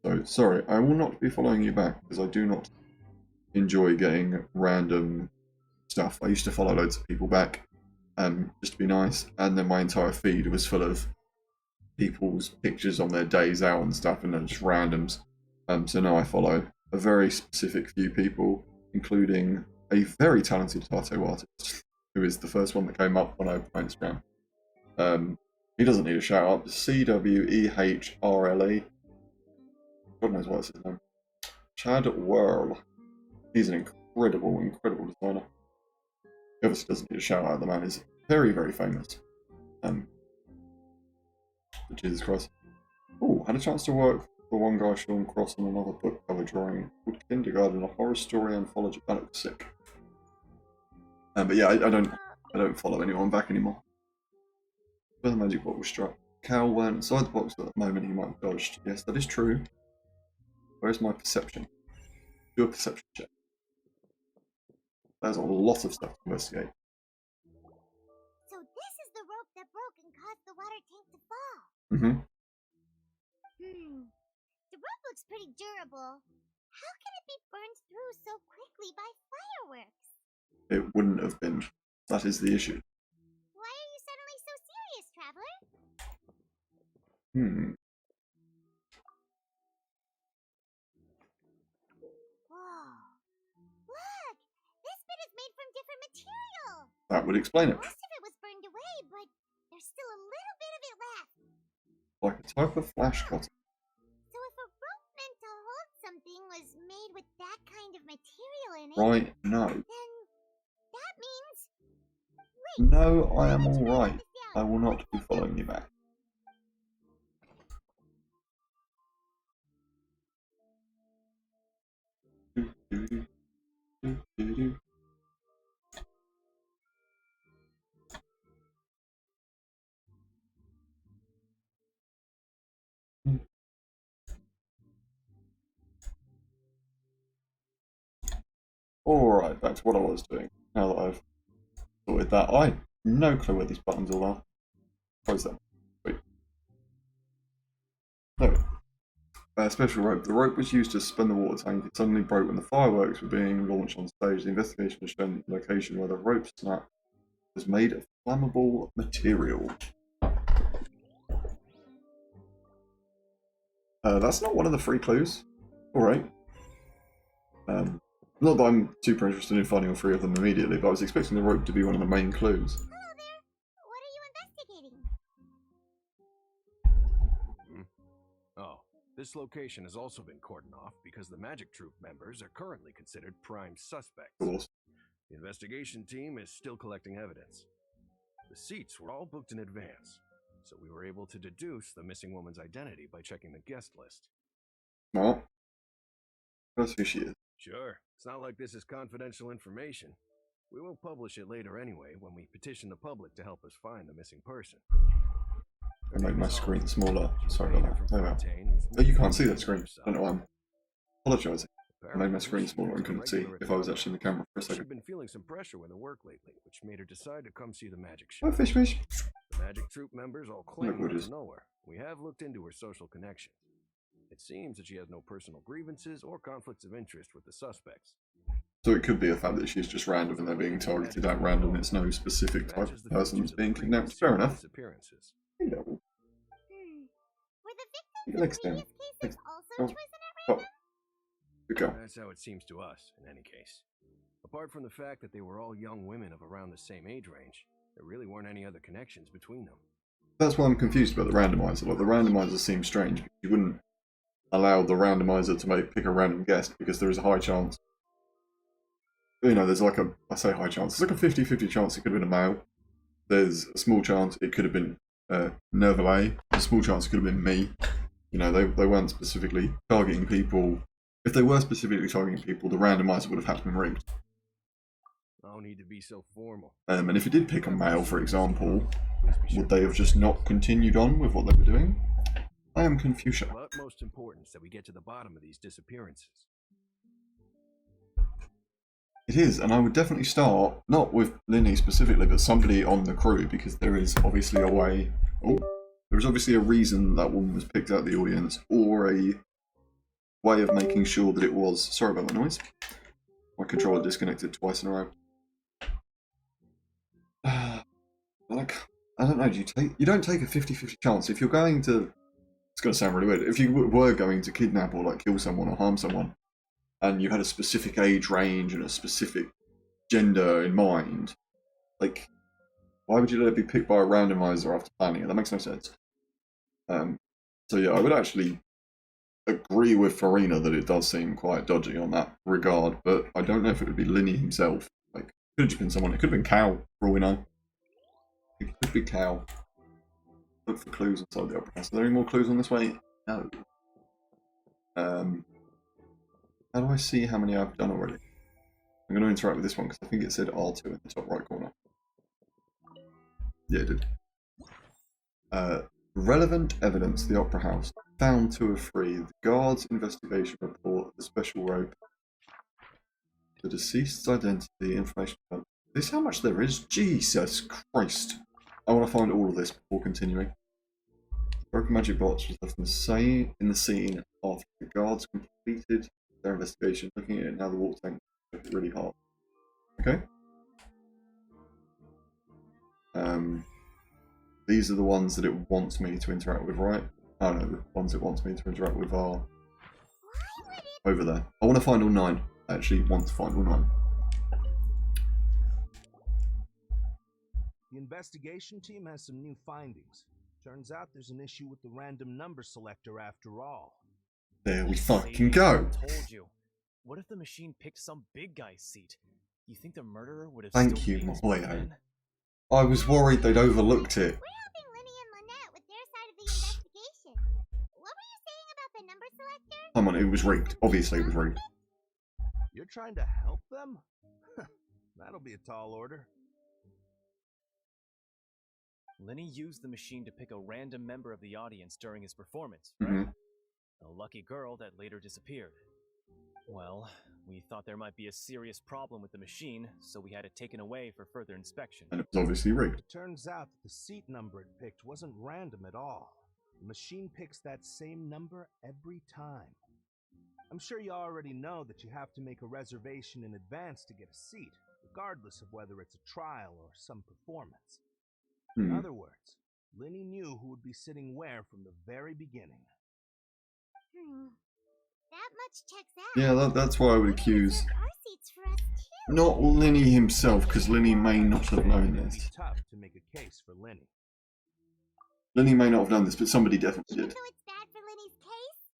Speaker 1: So sorry, I will not be following you back because I do not enjoy getting random stuff. I used to follow loads of people back just to be nice, and then my entire feed was full of people's pictures on their days out and stuff, and then just randoms. So now I follow a very specific few people, including a very talented tattoo artist, who is the first one that came up when I opened my Instagram. He doesn't need a shout out. CWEHRLE. God knows what's his name. Chad Whirl. He's an incredible designer. He obviously doesn't need a shout out. The man is very, very famous. Jesus Christ. Oh, had a chance to work for one guy, Sean Cross, on another book cover drawing called Kindergarten, a horror story anthology. That looks sick. But yeah, I don't follow anyone back anymore. Where the magic box was struck. Cal went inside the box at the moment he might have dodged. Yes, that is true. Where's my perception? Do a perception check. There's a lot of stuff to investigate.
Speaker 2: So this is the rope that broke and caused the water tank to fall.
Speaker 1: Mm-hmm.
Speaker 2: The rope looks pretty durable. How can it be burned through so quickly by fireworks?
Speaker 1: It wouldn't have been. That is the issue.
Speaker 2: Why are you suddenly so serious, Traveler? Whoa. Look! This bit is made from different material.
Speaker 1: That would explain it.
Speaker 2: Most of it was burned away, but there's still a little bit of it left.
Speaker 1: Like a type of flash cutter.
Speaker 2: So if a rope meant to hold something was made with that kind of material in it,
Speaker 1: Right, no.
Speaker 2: then that means... Wait,
Speaker 1: No, I am alright. I will not be following you back. Alright, back to what I was doing. Now that I've sorted that, I have no clue where these buttons all are. Close them. Wait. No. Special rope. The rope was used to suspend the water tank. It suddenly broke when the fireworks were being launched on stage. The investigation has shown the location where the rope snapped was made of flammable material. That's not one of the 3 clues. Alright. Not that I'm super interested in finding all 3 of them immediately, but I was expecting the rope to be one of the main clues.
Speaker 2: Hello there. What are you investigating?
Speaker 7: Oh, this location has also been cordoned off because the Magic Troop members are currently considered prime suspects.
Speaker 1: Of course.
Speaker 7: The investigation team is still collecting evidence. The seats were all booked in advance, so we were able to deduce the missing woman's identity by checking the guest list.
Speaker 1: Smart. That's who she is.
Speaker 7: Sure, it's not like this is confidential information. We will publish it later anyway when we petition the public to help us find the missing person.
Speaker 1: I made my screen smaller. Sorry about that. There we are. Oh, you can't see that screen. I don't know why I'm apologising. I made my screen smaller and couldn't see if I was actually in the camera for a second.
Speaker 7: She'd been feeling some pressure with her work lately, which made her decide to come see the magic show.
Speaker 1: Oh, fish.
Speaker 7: The Magic Troop members all claim not to know her. We have looked into her social connections. It seems that she has no personal grievances or conflicts of interest with the suspects.
Speaker 1: So it could be a fact that she's just random and they're being targeted at random. It's no specific type of person that's being kidnapped. Fair enough. Hello.
Speaker 2: Were the
Speaker 1: Your
Speaker 2: victims
Speaker 1: legs
Speaker 2: of
Speaker 1: down.
Speaker 2: previous cases
Speaker 1: Legs.
Speaker 2: also
Speaker 1: Oh.
Speaker 2: chosen at
Speaker 1: Oh.
Speaker 2: random?
Speaker 1: Good girl.
Speaker 7: That's how it seems to us, in any case. Apart from the fact that they were all young women of around the same age range, there really weren't any other connections between them.
Speaker 1: That's why I'm confused about the randomizer. Like, the randomizer seems strange. You wouldn't allow the randomizer to pick a random guest because there is a high chance. You know, there's like I say high chance. There's like a 50-50 chance it could have been a male. There's a small chance it could have been Nervalet. A small chance it could have been me. You know, they weren't specifically targeting people. If they were specifically targeting people, the randomizer would have had to be rigged.
Speaker 7: No need to be so formal.
Speaker 1: And if it did pick a male, for example, would they have just not continued on with what they were doing? I am Confucia.
Speaker 7: Of utmost importance that we get to the bottom of these disappearances.
Speaker 1: It is, and I would definitely start, not with Linny specifically, but somebody on the crew, because there is obviously a way... Oh, there is obviously a reason that woman was picked out of the audience, or a way of making sure that it was... Sorry about the noise. My controller disconnected twice in a row. I don't know, you don't take a 50-50 chance. If you're going to... It's going to sound really weird. If you were going to kidnap or like kill someone or harm someone, and you had a specific age range and a specific gender in mind, like, why would you let it be picked by a randomizer after planning it? That makes no sense. So yeah, I would actually agree with Farina that it does seem quite dodgy on that regard, but I don't know if it would be Linny himself. Like, it could have just been someone. It could have been Cal, for all we know. It could be Cal. Look for clues inside the opera house. Are there any more clues on this way? No. How do I see how many I've done already? I'm going to interact with this one because I think it said R2 in the top right corner. Yeah, it did. Relevant evidence, the Opera House. Found 2 of 3. The guard's investigation report, the special rope. The deceased's identity, information about... Is this how much there is? Jesus Christ. I want to find all of this before continuing. Broken magic box was left in the scene after the guards completed their investigation, looking at it now the water tank took it really hard. Okay. These are the ones that it wants me to interact with, right? Oh no, the ones it wants me to interact with are over there. I want to find all 9. I actually want to find all 9.
Speaker 10: The investigation team has some new findings. Turns out there's an issue with the random number selector after all.
Speaker 1: There we fucking go.
Speaker 11: Told you. What if the machine picked some big guy's seat? You think the murderer would have
Speaker 1: Thank
Speaker 11: still
Speaker 1: you,
Speaker 11: been his
Speaker 1: Mahoyo.
Speaker 11: boyfriend?
Speaker 1: I was worried they'd overlooked it.
Speaker 2: We're helping Linny and Lynette with their side of the investigation. What were you saying about the number selector?
Speaker 1: Come on, it was rigged. Obviously it was rigged.
Speaker 10: You're trying to help them? That'll be a tall order.
Speaker 11: Lenny used the machine to pick a random member of the audience during his performance, right?
Speaker 1: Mm-hmm.
Speaker 11: A lucky girl that later disappeared. Well, we thought there might be a serious problem with the machine, so we had it taken away for further inspection.
Speaker 1: And it was obviously rigged.
Speaker 10: It turns out that the seat number it picked wasn't random at all. The machine picks that same number every time. I'm sure you already know that you have to make a reservation in advance to get a seat, regardless of whether it's a trial or some performance. In other words, Linny knew who would be sitting where from the very beginning.
Speaker 2: That much checks out.
Speaker 1: Yeah, that's why I would accuse not Linny himself, because Linny may not have known this.
Speaker 10: It'd be tough to make a case for Linny.
Speaker 1: Linny may not have known this, but somebody definitely
Speaker 2: Even
Speaker 1: did.
Speaker 2: though it's bad for Linny's case,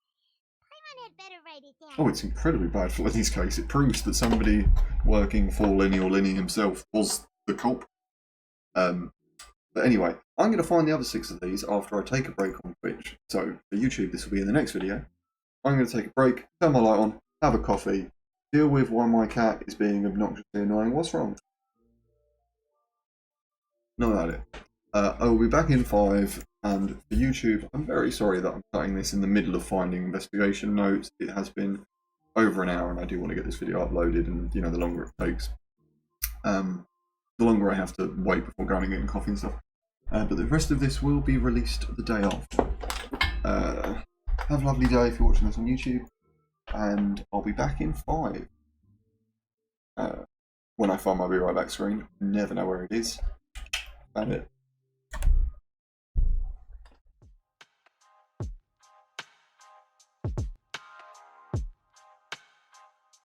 Speaker 2: Paimon had better write it down.
Speaker 1: Oh, it's incredibly bad for Linny's case. It proves that somebody working for Linny or Linny himself was the culprit. But anyway, I'm going to find the other 6 of these after I take a break on Twitch. So for YouTube, this will be in the next video. I'm going to take a break, turn my light on, have a coffee, deal with why my cat is being obnoxiously annoying. What's wrong? Not about it. I will be back in 5, and for YouTube, I'm very sorry that I'm cutting this in the middle of finding investigation notes. It has been over an hour, and I do want to get this video uploaded, and you know, the longer it takes, the longer I have to wait before going and getting coffee and stuff. But the rest of this will be released the day after. Have a lovely day if you're watching this on YouTube, and I'll be back in 5. When I find my Be Right Back screen, never know where it is. Found it.